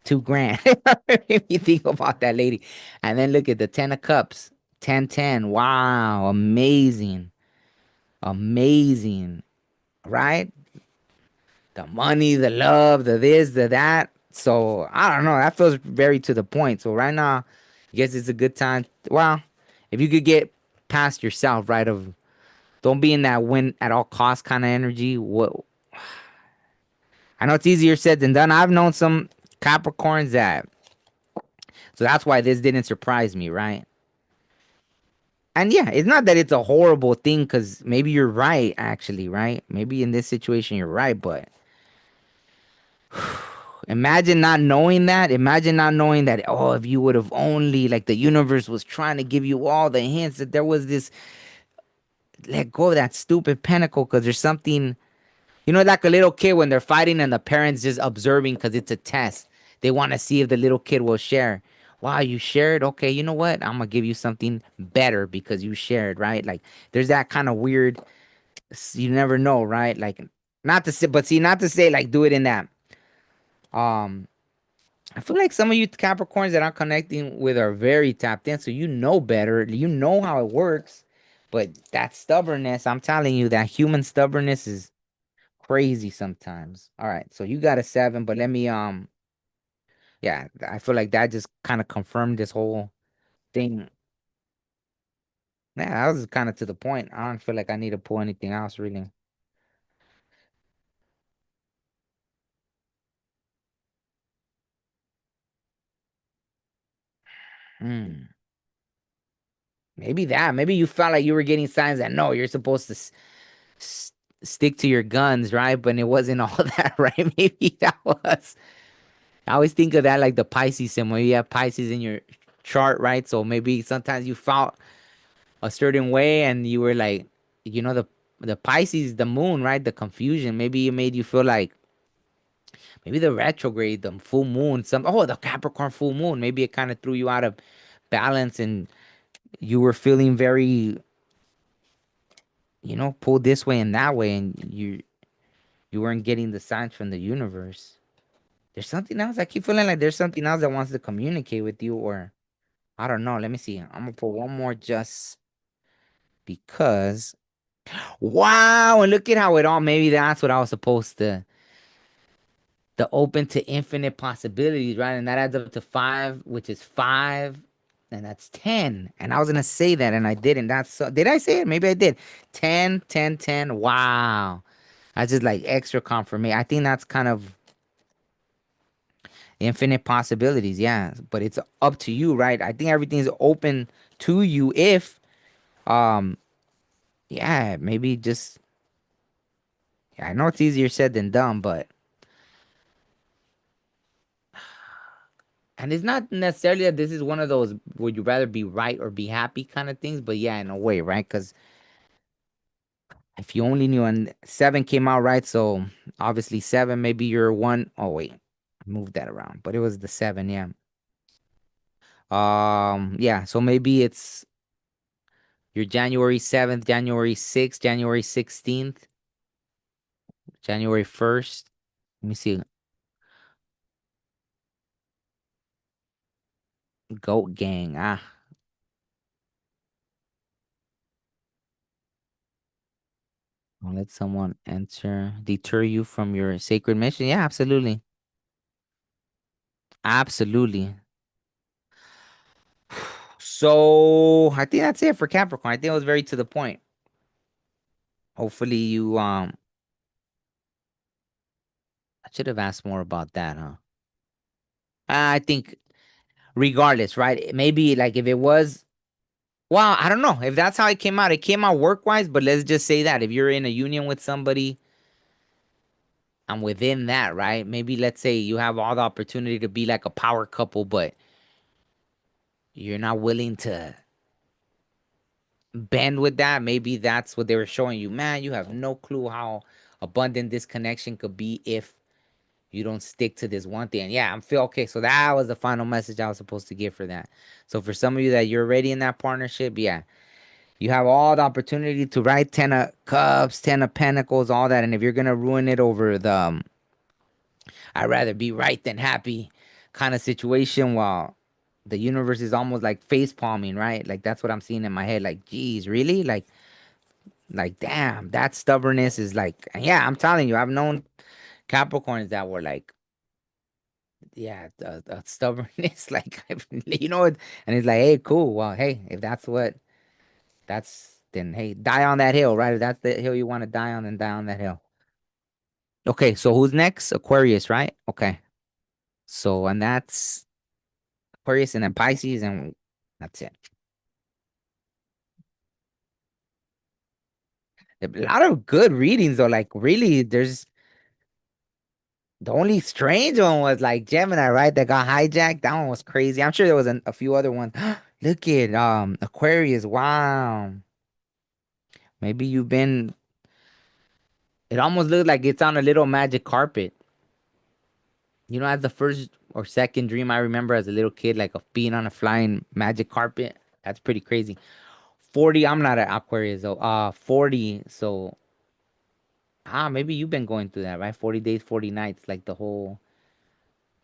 2 grand? If you think about that lady, and then look at the 10 of cups, 10, 10. Wow, amazing, amazing, right? The money, the love, the this, the that. So I don't know. That feels very to the point. So right now, I guess it's a good time. Well, if you could get past yourself, right? Of Don't be in that win at all cost kind of energy. What I know it's easier said than done. I've known some Capricorns so that's why this didn't surprise me, right? And yeah, it's not that it's a horrible thing because maybe you're right, actually, right? Maybe in this situation you're right, but imagine not knowing that. Imagine not knowing that, oh, if you would have only, like, the universe was trying to give you all the hints that there was this, let go of that stupid pentacle because there's something. Like a little kid when they're fighting and the parents just observing because it's a test. They want to see if the little kid will share. Wow, you shared? Okay, you know what? I'm gonna give you something better because you shared, right? Like there's that kind of weird. You never know, right? Like not to say, but see, not to say like do it in that. Um, I feel like some of you Capricorns that I'm connecting with are very tapped in, so you know better. You know how it works, but that stubbornness, I'm telling you, that human stubbornness is crazy sometimes. All right, so you got a 7, but let me yeah, I feel like that just kind of confirmed this whole thing. Yeah, that was kind of to the point. I don't feel like I need to pull anything else really. Hmm. Maybe that. Maybe you felt like you were getting signs that no, you're supposed to s stick to your guns, right? But it wasn't all that, right? Maybe that was. I always think of that like the Pisces symbol. You have Pisces in your chart, right? So maybe sometimes you felt a certain way and you were like, the Pisces, the moon, right? The confusion. Maybe it made you feel like maybe the retrograde, the full moon, the Capricorn full moon. Maybe it kind of threw you out of balance and you were feeling very, pulled this way and that way, and you weren't getting the signs from the universe. There's something else. I keep feeling like there's something else that wants to communicate with you, or I don't know. Let me see. I'm gonna put one more just because. Wow, and look at how it all. Maybe that's what I was supposed to. The open to infinite possibilities, right? And that adds up to 5, which is 5, and that's 10. And I was gonna say that, and I didn't. Did I say it? Maybe I did. 10, 10, 10. Wow, that's just like extra confirmation. I think that's kind of infinite possibilities, yeah. But it's up to you, right? I think everything's open to you if, um, yeah, maybe just. Yeah, I know it's easier said than done, but and it's not necessarily that this is one of those would you rather be right or be happy kind of things, but yeah, in a way, right? Because if you only knew and 7 came out right, so obviously 7, maybe you're one. Oh wait, move that around, but it was the 7, yeah. Yeah, so maybe it's your January 7th, January 6th, January 16th, January 1st. Let me see. Goat gang. Ah, don't let someone enter deter you from your sacred mission. Yeah, absolutely. Absolutely. So I think that's it for Capricorn. I think it was very to the point. Hopefully you I should have asked more about that, huh? I think regardless, right? Maybe like if it was well, I don't know. If that's how it came out work wise, but let's just say that if you're in a union with somebody and within that, right? Maybe let's say you have all the opportunity to be like a power couple, but you're not willing to bend with that. Maybe that's what they were showing you. Man, you have no clue how abundant this connection could be if you don't stick to this one thing. Yeah, I'm feel okay. So that was the final message I was supposed to give for that. So for some of you that you're already in that partnership, yeah, you have all the opportunity to write 10 of cups, 10 of pentacles, all that. And if you're gonna ruin it over the I'd rather be right than happy kind of situation, while the universe is almost like face palming, right? Like that's what I'm seeing in my head. Like, geez, really? Like, damn, that stubbornness is like, yeah, I'm telling you, I've known Capricorns that were like, yeah, the stubbornness, like, you know, and it's like, hey, cool. Well, hey, if then hey, die on that hill, right? If that's the hill you want to die on, then die on that hill. Okay, so who's next? Aquarius, right? Okay. So, and that's Aquarius and then Pisces, and that's it. A lot of good readings, though. Like, really, there's the only strange one was like Gemini, right? That got hijacked. That one was crazy. I'm sure there was a few other ones. Look at Aquarius. Wow. Maybe you've been. It almost looks like it's on a little magic carpet. You know, as the first or second dream I remember as a little kid, like of being on a flying magic carpet. That's pretty crazy. 40. I'm not an Aquarius though. 40. So maybe you've been going through that, right? 40 days, 40 nights, like the whole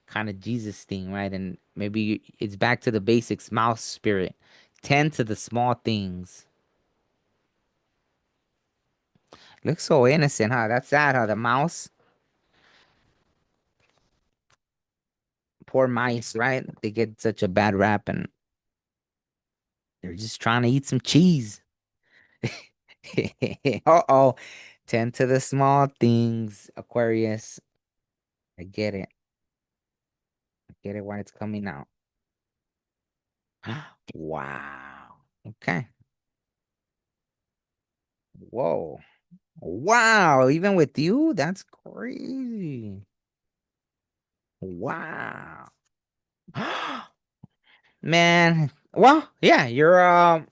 kind of Jesus thing, right? And maybe it's back to the basics, mouse spirit. Tend to the small things. Looks so innocent, huh? That's sad, huh? The mouse, poor mice, right? They get such a bad rap and they're just trying to eat some cheese. Uh-oh. Tend to the small things, Aquarius. I get it. I get it when it's coming out. Wow. Okay. Whoa. Wow. Even with you? That's crazy. Wow. Man. Well, yeah, you're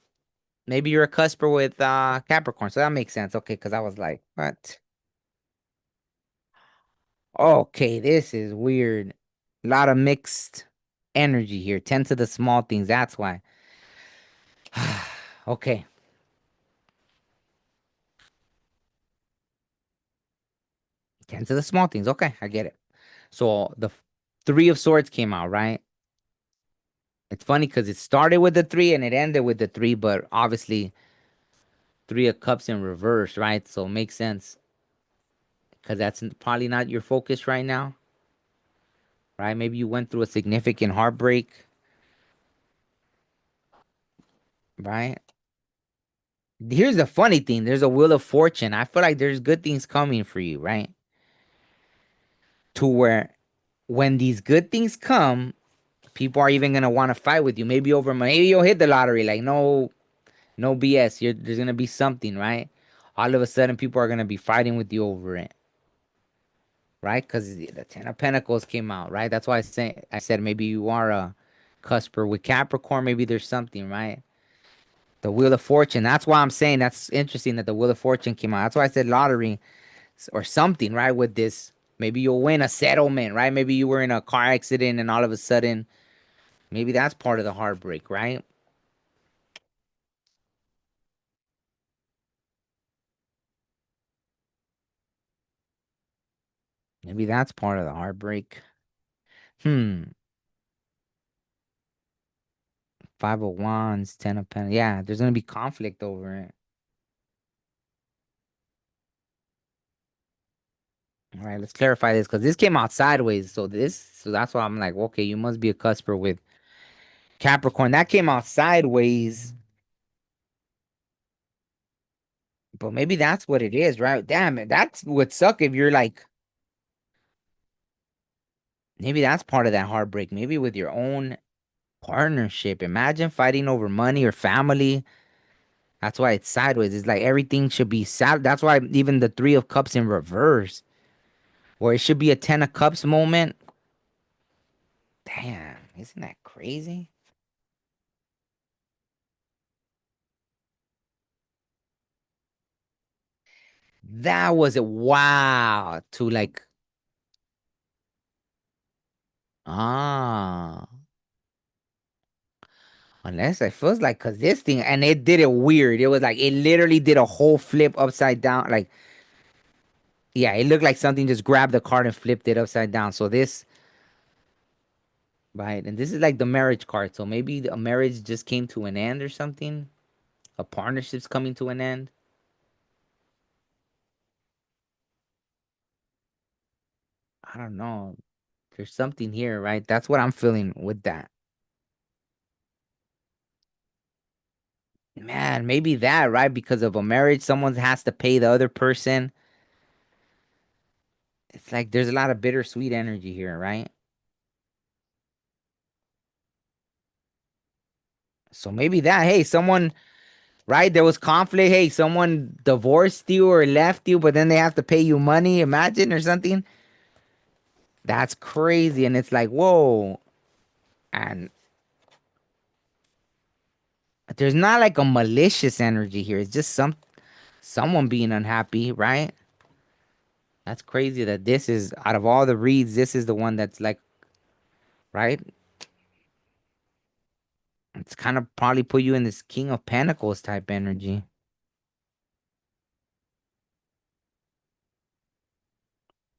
maybe you're a cusper with Capricorn, so that makes sense. Okay, because I was like, what? Okay, this is weird. A lot of mixed energy here. Tend to the small things. That's why. Okay. Tend to the small things. Okay, I get it. So the three of swords came out, right? It's funny because it started with the three and it ended with the three, but obviously three of cups in reverse, right? So it makes sense because that's probably not your focus right now, right? Maybe you went through a significant heartbreak, right? Here's the funny thing, there's a wheel of fortune. I feel like there's good things coming for you, right? To where when these good things come, people are even gonna want to fight with you. Maybe over maybe you'll hit the lottery. Like no BS. There's gonna be something, right? All of a sudden, people are gonna be fighting with you over it, right? Because the Ten of Pentacles came out, right? That's why I said maybe you are a cusper with Capricorn. Maybe there's something, right? The Wheel of Fortune. That's why I'm saying that's interesting that the Wheel of Fortune came out. That's why I said lottery or something, right? With this, maybe you'll win a settlement, right? Maybe you were in a car accident and all of a sudden, maybe that's part of the heartbreak, right? Maybe that's part of the heartbreak. Hmm. Five of Wands, Ten of Pentacles. Yeah, there's gonna be conflict over it. All right, let's clarify this because this came out sideways. So that's why I'm like, okay, you must be a cusper with Capricorn. That came out sideways, but maybe that's what it is, right? Damn it, that's would suck if you're like, maybe that's part of that heartbreak. Maybe with your own partnership. Imagine fighting over money or family. That's why it's sideways. It's like everything should be sad. That's why even the Three of Cups in reverse, where it should be a Ten of Cups moment. Damn, isn't that crazy? That was a wow to like ah. Unless it feels like cause this thing and it did it weird. It was like it literally did a whole flip upside down. Like yeah, it looked like something just grabbed the card and flipped it upside down. So this right, and this is like the marriage card. So maybe a marriage just came to an end or something. A partnership's coming to an end. I don't know. There's something here, right? That's what I'm feeling with that. Man, maybe that, right? Because of a marriage, someone has to pay the other person. It's like there's a lot of bittersweet energy here, right? So maybe that, hey, someone, right? There was conflict. Hey, someone divorced you or left you, but then they have to pay you money, imagine, or something. That's crazy. And it's like, whoa. And there's not like a malicious energy here. It's just someone being unhappy, right? That's crazy that this is out of all the reads, this is the one that's like, right? It's kind of probably put you in this King of Pentacles type energy.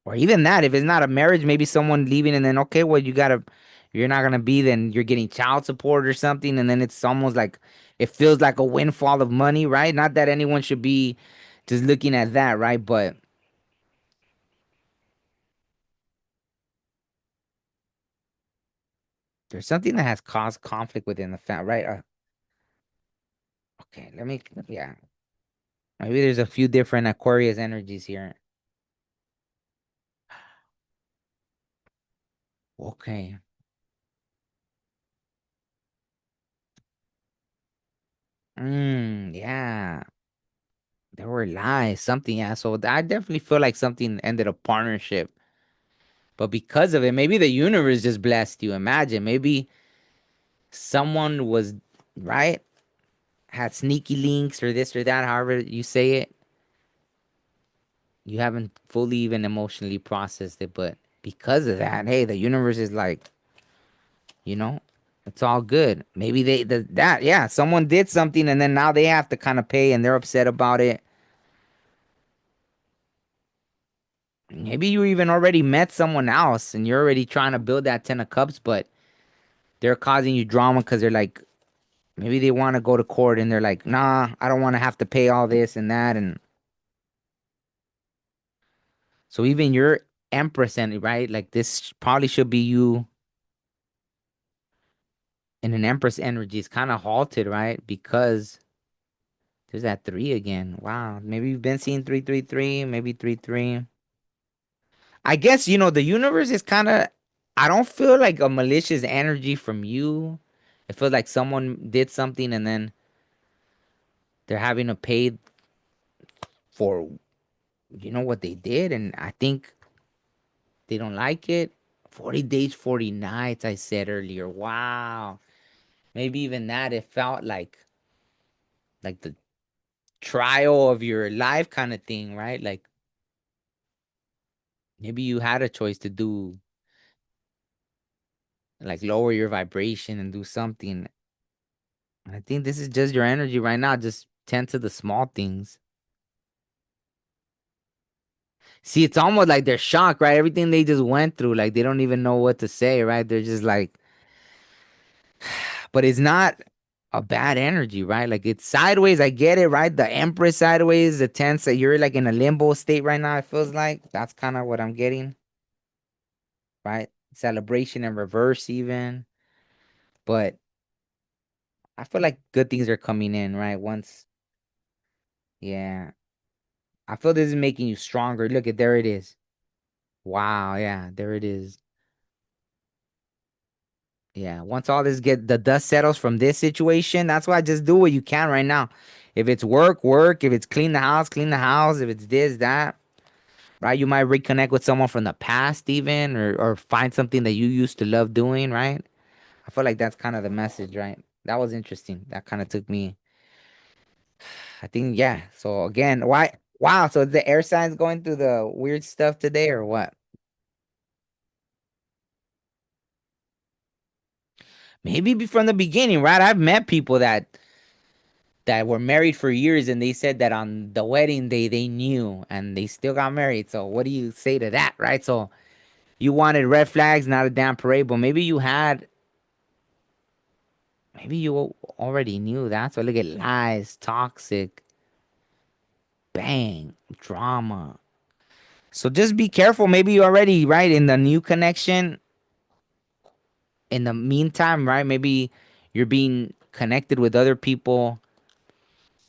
Or even that, if it's not a marriage, maybe someone leaving and then okay, well you're not gonna be, then you're getting child support or something, and then it's almost like it feels like a windfall of money, right? Not that anyone should be just looking at that, right? But there's something that has caused conflict within the family, right? Okay, yeah. Maybe there's a few different Aquarius energies here. Okay. Yeah. There were lies, something, yeah. So I definitely feel like something ended a partnership. But because of it, maybe the universe just blessed you. Imagine, maybe someone was right, had sneaky links or this or that, however you say it. You haven't fully even emotionally processed it, but because of that, hey, the universe is like, you know, it's all good. Maybe that yeah, someone did something and then now they have to kind of pay and they're upset about it. Maybe you even already met someone else and you're already trying to build that Ten of Cups, but they're causing you drama because they're like, maybe they want to go to court and they're like, nah, I don't want to have to pay all this and that. And so even your Empress and right, like this probably should be you in an Empress energy is kind of halted, right? Because there's that three again. Wow. Maybe you've been seeing 333, maybe 3-3. I guess, the universe is kind of, I don't feel like a malicious energy from you. It feels like someone did something and then they're having to pay for, what they did. And I think they don't like it. 40 days, 40 nights, I said earlier. Wow. Maybe even that, it felt like the trial of your life kind of thing, right? Like maybe you had a choice to do like lower your vibration and do something. I think this is just your energy right now. Just tend to the small things. See, it's almost like they're shocked, right? Everything they just went through, like they don't even know what to say, right? They're just like, but it's not a bad energy, right? Like it's sideways. I get it, right? The Empress sideways, the tense that you're like in a limbo state right now. It feels like that's kind of what I'm getting, right? Celebration in reverse, even. But I feel like good things are coming in, right? Once, yeah. I feel this is making you stronger. Look at there it is. Wow, yeah, there it is. Yeah, once all this get the dust settles from this situation, that's why just do what you can right now. If it's work, work. If it's clean the house, clean the house. If it's this, that, right? You might reconnect with someone from the past even or find something that you used to love doing, right? I feel like that's kind of the message, right? That was interesting. That kind of took me, I think, yeah. So again, why? Wow. So the air signs going through the weird stuff today or what? Maybe from the beginning, right? I've met people that were married for years and they said that on the wedding day they knew and they still got married. So what do you say to that, right? So you wanted red flags, not a damn parade, but maybe you already knew that. So look at lies, toxic, bang, drama. So just be careful. Maybe you already, right, in the new connection. In the meantime, right, maybe you're being connected with other people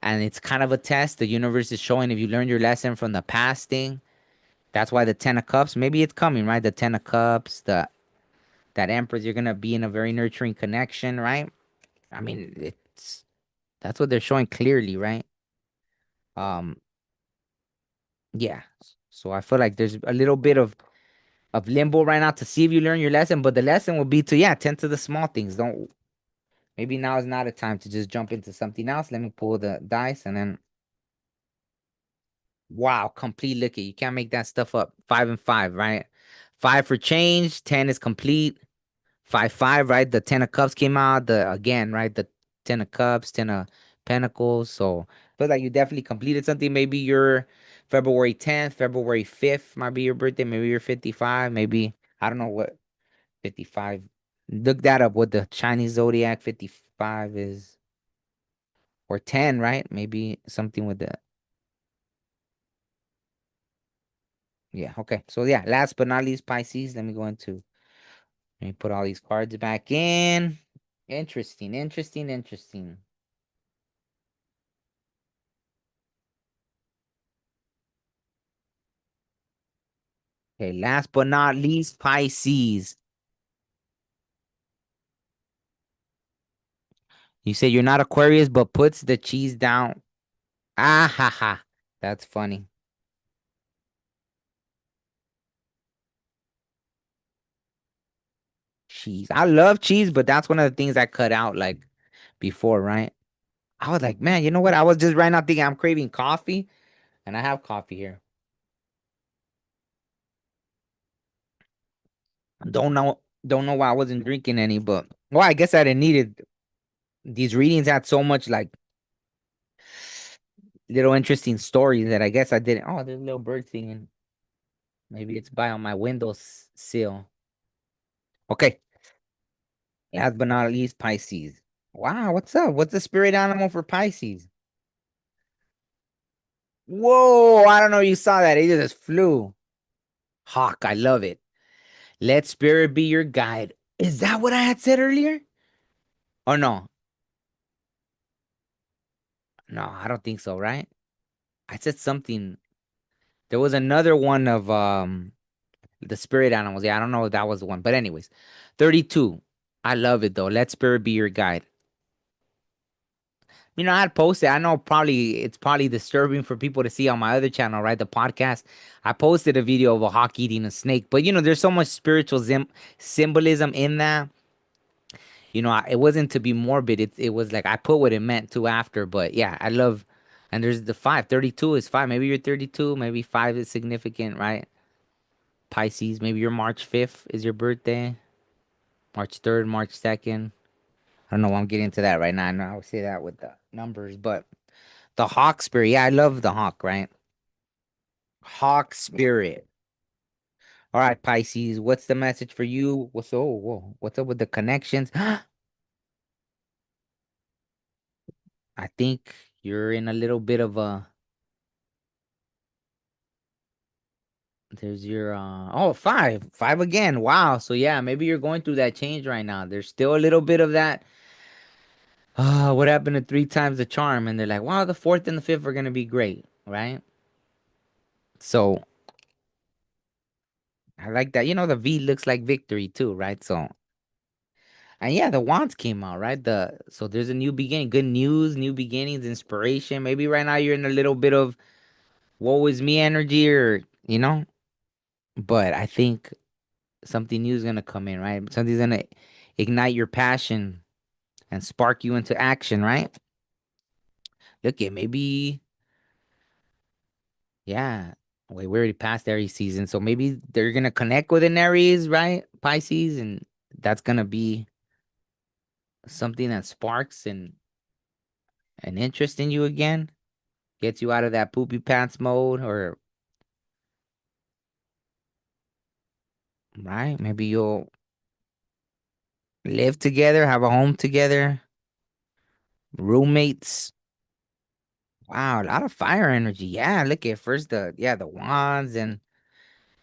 and it's kind of a test. The universe is showing if you learned your lesson from the past thing. That's why the Ten of Cups, maybe it's coming, right? The Ten of Cups, the that Empress, you're gonna be in a very nurturing connection, right? I mean, it's that's what they're showing clearly, right? Um, yeah. So I feel like there's a little bit of limbo right now to see if you learn your lesson, but the lesson will be to tend to the small things. Don't maybe now is not a time to just jump into something else. Let me pull the dice and then wow, complete liquor. You can't make that stuff up. 5 and 5, right? 5 for change, 10 is complete. 5 5, right? The 10 of cups came out. The again, right? The 10 of cups, 10 of pentacles. So feel like you definitely completed something. Maybe your February 10th, February 5th might be your birthday. Maybe you're 55. Maybe I don't know what 55. Look that up. What the Chinese zodiac 55 is, or 10, right? Maybe something with the yeah. Okay. So yeah. Last but not least, Pisces. Let me put all these cards back in. Interesting. Interesting. Interesting. Okay, last but not least, Pisces. You say you're not Aquarius, but puts the cheese down. Ah ha ha. That's funny. Cheese. I love cheese, but that's one of the things I cut out like before, right? I was like, man, you know what? I was just right now thinking I'm craving coffee, and I have coffee here. Don't know why I wasn't drinking any, but well, I guess I didn't need it. These readings had so much like little interesting stories that I guess I didn't. Oh, there's a little bird singing. Maybe it's by on my windows sill. Okay, last but not least, Pisces. Wow, what's up? What's the spirit animal for Pisces? Whoa, I don't know if you saw that. It just flew. Hawk, I love it. Let spirit be your guide. Is that what I had said earlier? Or no? No, I don't think so, right? I said something. There was another one of the spirit animals. Yeah, I don't know if that was the one. But anyways, 32. I love it though. Let spirit be your guide. I'd post it. I know probably it's probably disturbing for people to see on my other channel, right? The podcast. I posted a video of a hawk eating a snake, but there's so much spiritual symbolism in that. It wasn't to be morbid. It was like I put what it meant to after. But yeah, I love, and there's the five. 32 is five. Maybe you're 32. Maybe five is significant, right? Pisces. Maybe your March 5th is your birthday. March 3rd, March 2nd. I don't know why I'm getting into that right now. I know I would say that with the numbers, but the hawk spirit. Yeah, I love the hawk, right? Hawk spirit. All right, Pisces. What's the message for you? What's up with the connections? I think you're in a little bit of a there's your oh, five again. Wow. So yeah, maybe you're going through that change right now. There's still a little bit of that. What happened to three times the charm? And they're like, wow, the fourth and the fifth are gonna be great, right? So I like that. The V looks like victory too, right? So and yeah, the wands came out, right? So there's a new beginning, good news, new beginnings, inspiration. Maybe right now you're in a little bit of woe is me energy, but I think something new is gonna come in, right? Something's gonna ignite your passion and spark you into action, right? Look at maybe, yeah. Wait, we already passed Aries season, so maybe they're gonna connect with an Aries, right? Pisces, and that's gonna be something that sparks an interest in you again, gets you out of that poopy pants mode, or right? Maybe you'll live together, have a home together, roommates. Wow, a lot of fire energy. Yeah, look at first the wands and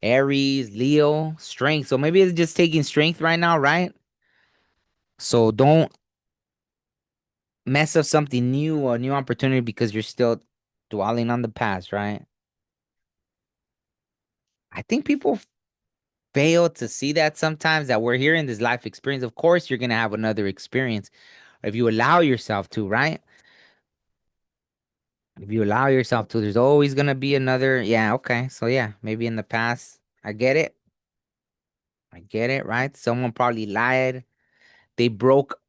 Aries, Leo, strength. So maybe it's just taking strength right now, right? So don't mess up something new or new opportunity because you're still dwelling on the past, right? I think people fail to see that sometimes that we're here in this life experience. Of course, you're gonna have another experience if you allow yourself to, right? If you allow yourself to, there's always gonna be another. Yeah, okay. So yeah, maybe in the past, I get it. I get it, right? Someone probably lied. They broke,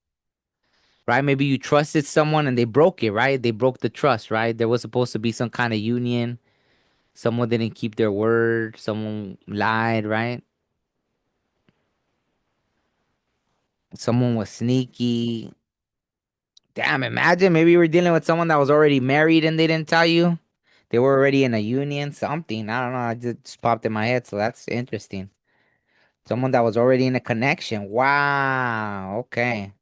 right? Maybe you trusted someone and they broke it, right? They broke the trust, right? There was supposed to be some kind of union. Someone didn't keep their word. Someone lied, right? Someone was sneaky. Damn, imagine maybe you were dealing with someone that was already married and they didn't tell you. They were already in a union, something. I don't know. It just popped in my head, so that's interesting. Someone that was already in a connection. Wow. Okay.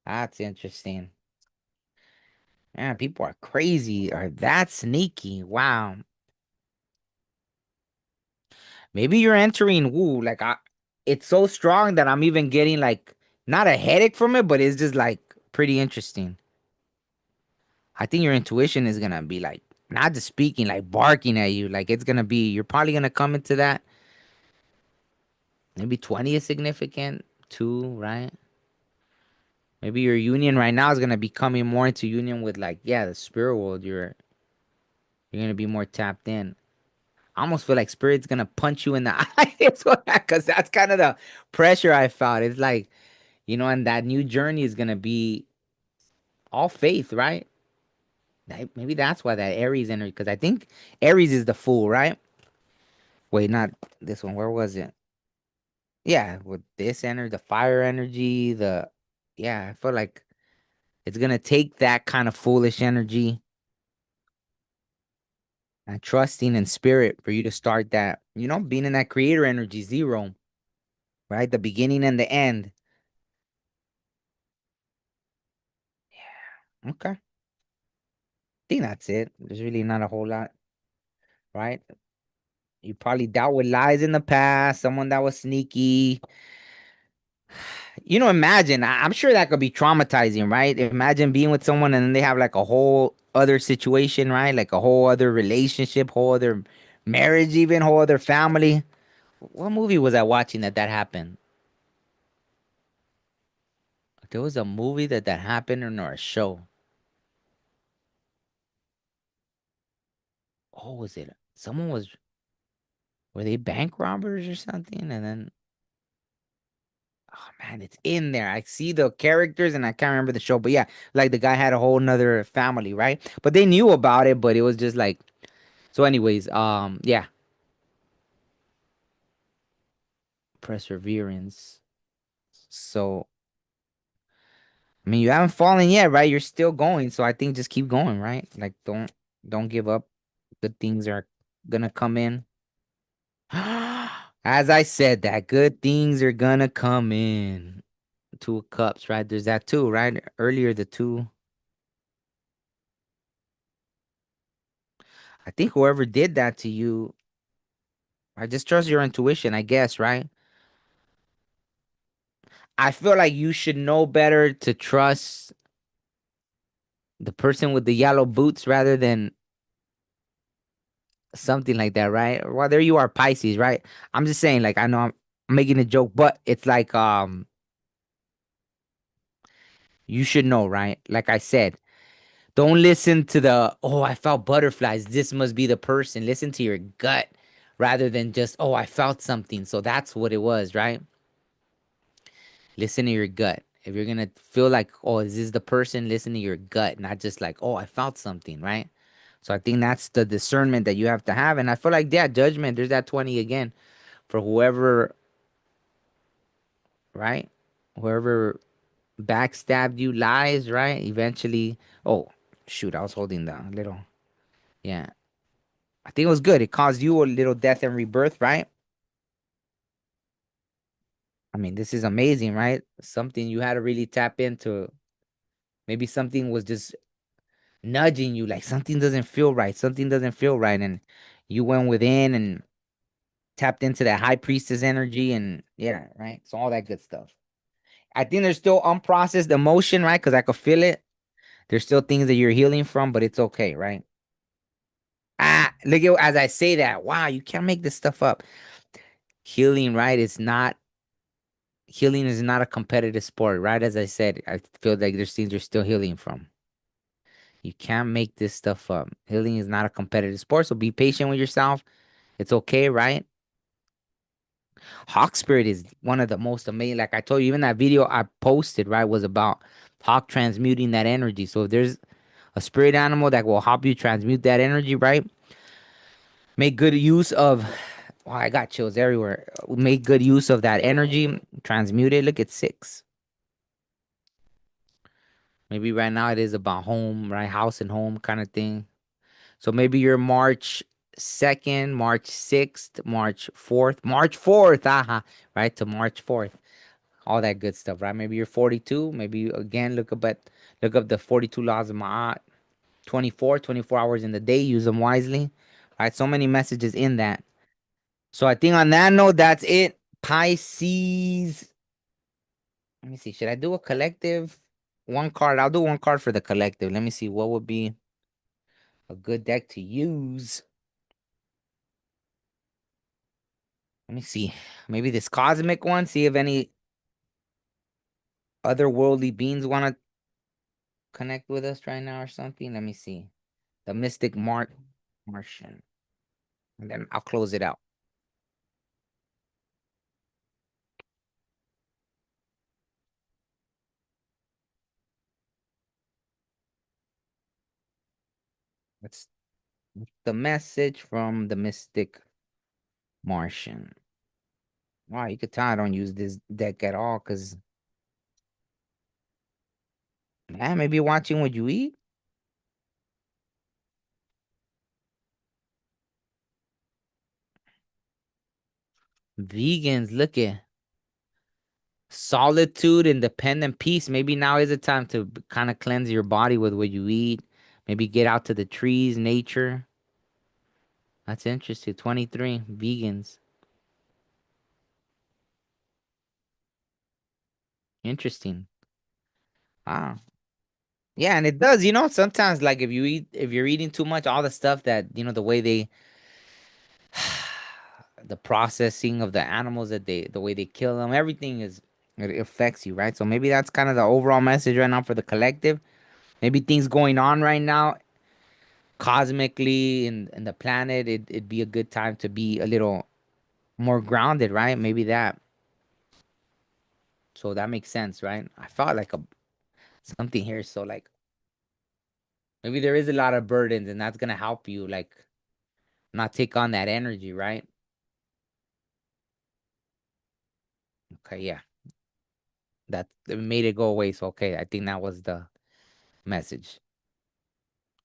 That's interesting. Man, people are crazy or that sneaky. Wow. Maybe you're entering woo, it's so strong that I'm even getting like not a headache from it, but it's just like pretty interesting. I think your intuition is gonna be like not just speaking, like barking at you. Like it's gonna be you're probably gonna come into that. Maybe 20 is significant, two, right? Maybe your union right now is gonna be coming more into union with like, yeah, the spirit world. You're gonna be more tapped in. I almost feel like spirit's gonna punch you in the eye because that's kind of the pressure I felt. It's like, and that new journey is gonna be all faith, right? Maybe that's why that Aries energy, because I think Aries is the fool, right? Wait, not this one. Where was it? Yeah, with this energy, the fire energy, yeah, I feel like it's gonna take that kind of foolish energy and trusting in spirit for you to start that, being in that creator energy, zero, right? The beginning and the end. Yeah. Okay. I think that's it. There's really not a whole lot, right? You probably dealt with lies in the past, someone that was sneaky. Imagine, I'm sure that could be traumatizing, right? Imagine being with someone and then they have like a whole other situation, right? Like a whole other relationship, whole other marriage, even whole other family. What movie was I watching that happened? There was a movie that happened in or a show. Oh, was it? Were they bank robbers or something? And then, oh man, it's in there. I see the characters and I can't remember the show, but yeah, like the guy had a whole nother family, right? But they knew about it, but it was just like, so anyways, yeah, perseverance. So, I mean, you haven't fallen yet, right? You're still going. So I think just keep going, right? Like don't give up. Good things are gonna come in. As I said, that good things are gonna come in. Two of Cups, right? There's that too, right? Earlier, the two. I think whoever did that to you, I just trust your intuition, I guess, right? I feel like you should know better to trust the person with the yellow boots rather than something like that, right? Well, there you are, Pisces, right? I'm just saying, like, I know I'm making a joke, but it's like, you should know, right? Like I said, don't listen to the, oh, I felt butterflies. This must be the person. Listen to your gut rather than just, oh, I felt something. So that's what it was, right? Listen to your gut. If you're going to feel like, oh, is this the person? Listen to your gut, not just like, oh, I felt something, right? So I think that's the discernment that you have to have. And I feel like, yeah, judgment, there's that 20 again for whoever, right? Whoever backstabbed you, lies, right? Eventually, oh, shoot, I was holding the little, yeah. I think it was good. It caused you a little death and rebirth, right? I mean, this is amazing, right? Something you had to really tap into. Maybe something was just nudging you, like something doesn't feel right. Something doesn't feel right. And you went within and tapped into that high priestess energy and yeah, right? So all that good stuff. I think there's still unprocessed emotion, right? Because I could feel it. There's still things that you're healing from, but it's okay, right? Ah, look at as I say that. Wow, you can't make this stuff up. Healing, right? It's not healing is not a competitive sport, right? As I said, I feel like there's things you're still healing from. You can't make this stuff up. Healing is not a competitive sport, so be patient with yourself. It's okay, right? Hawk Spirit is one of the most amazing. Like I told you, even that video I posted, right, was about Hawk transmuting that energy. So if there's a spirit animal that will help you transmute that energy, right? Make good use of. Wow, I got chills everywhere. Make good use of that energy. Transmute it. Look at six. Maybe right now it is about home, right? House and home kind of thing. So maybe you're March 2nd, March 6th, March 4th, March 4th, right? To March 4th. All that good stuff, right? Maybe you're 42. Maybe you, again look up the 42 laws of Ma'at. 24 hours in the day, use them wisely. Right? So many messages in that. So I think on that note, that's it. Pisces. Let me see. Should I do a collective? One card. I'll do one card for the collective. Let me see what would be a good deck to use. Let me see. Maybe this cosmic one. See if any otherworldly beings want to connect with us right now or something. Let me see. The Mystic Martian. And then I'll close it out. That's the message from the Mystic Martian. Wow, you could tell I don't use this deck at all because, man, maybe watching what you eat. Vegans, look at solitude, independent peace. Maybe now is the time to kind of cleanse your body with what you eat. Maybe get out to the trees, nature. That's interesting. 23 vegans. Interesting. Wow. Yeah, and it does, sometimes like if you're eating too much, all the stuff that, the way they the processing of the animals that the way they kill them, everything it affects you, right? So maybe that's kind of the overall message right now for the collective. Maybe things going on right now cosmically in the planet, it'd be a good time to be a little more grounded, right? Maybe that. So that makes sense, right? I felt like a something here. So like maybe there is a lot of burdens and that's gonna help you like not take on that energy, right? Okay, yeah. That made it go away. So okay, I think that was the message.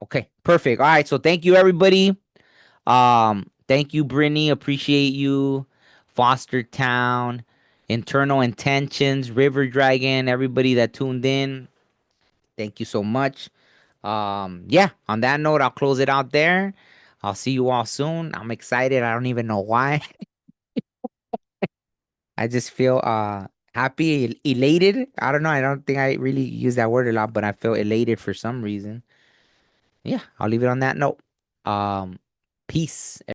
Okay, perfect. All right, so thank you everybody. Thank you, Brittany. Appreciate you. Foster Town, Internal Intentions, River Dragon, everybody that tuned in. Thank you so much. Yeah, on that note, I'll close it out there. I'll see you all soon. I'm excited. I don't even know why. I just feel happy, elated. I don't know. I don't think I really use that word a lot, but I feel elated for some reason. Yeah, I'll leave it on that note. Um, peace.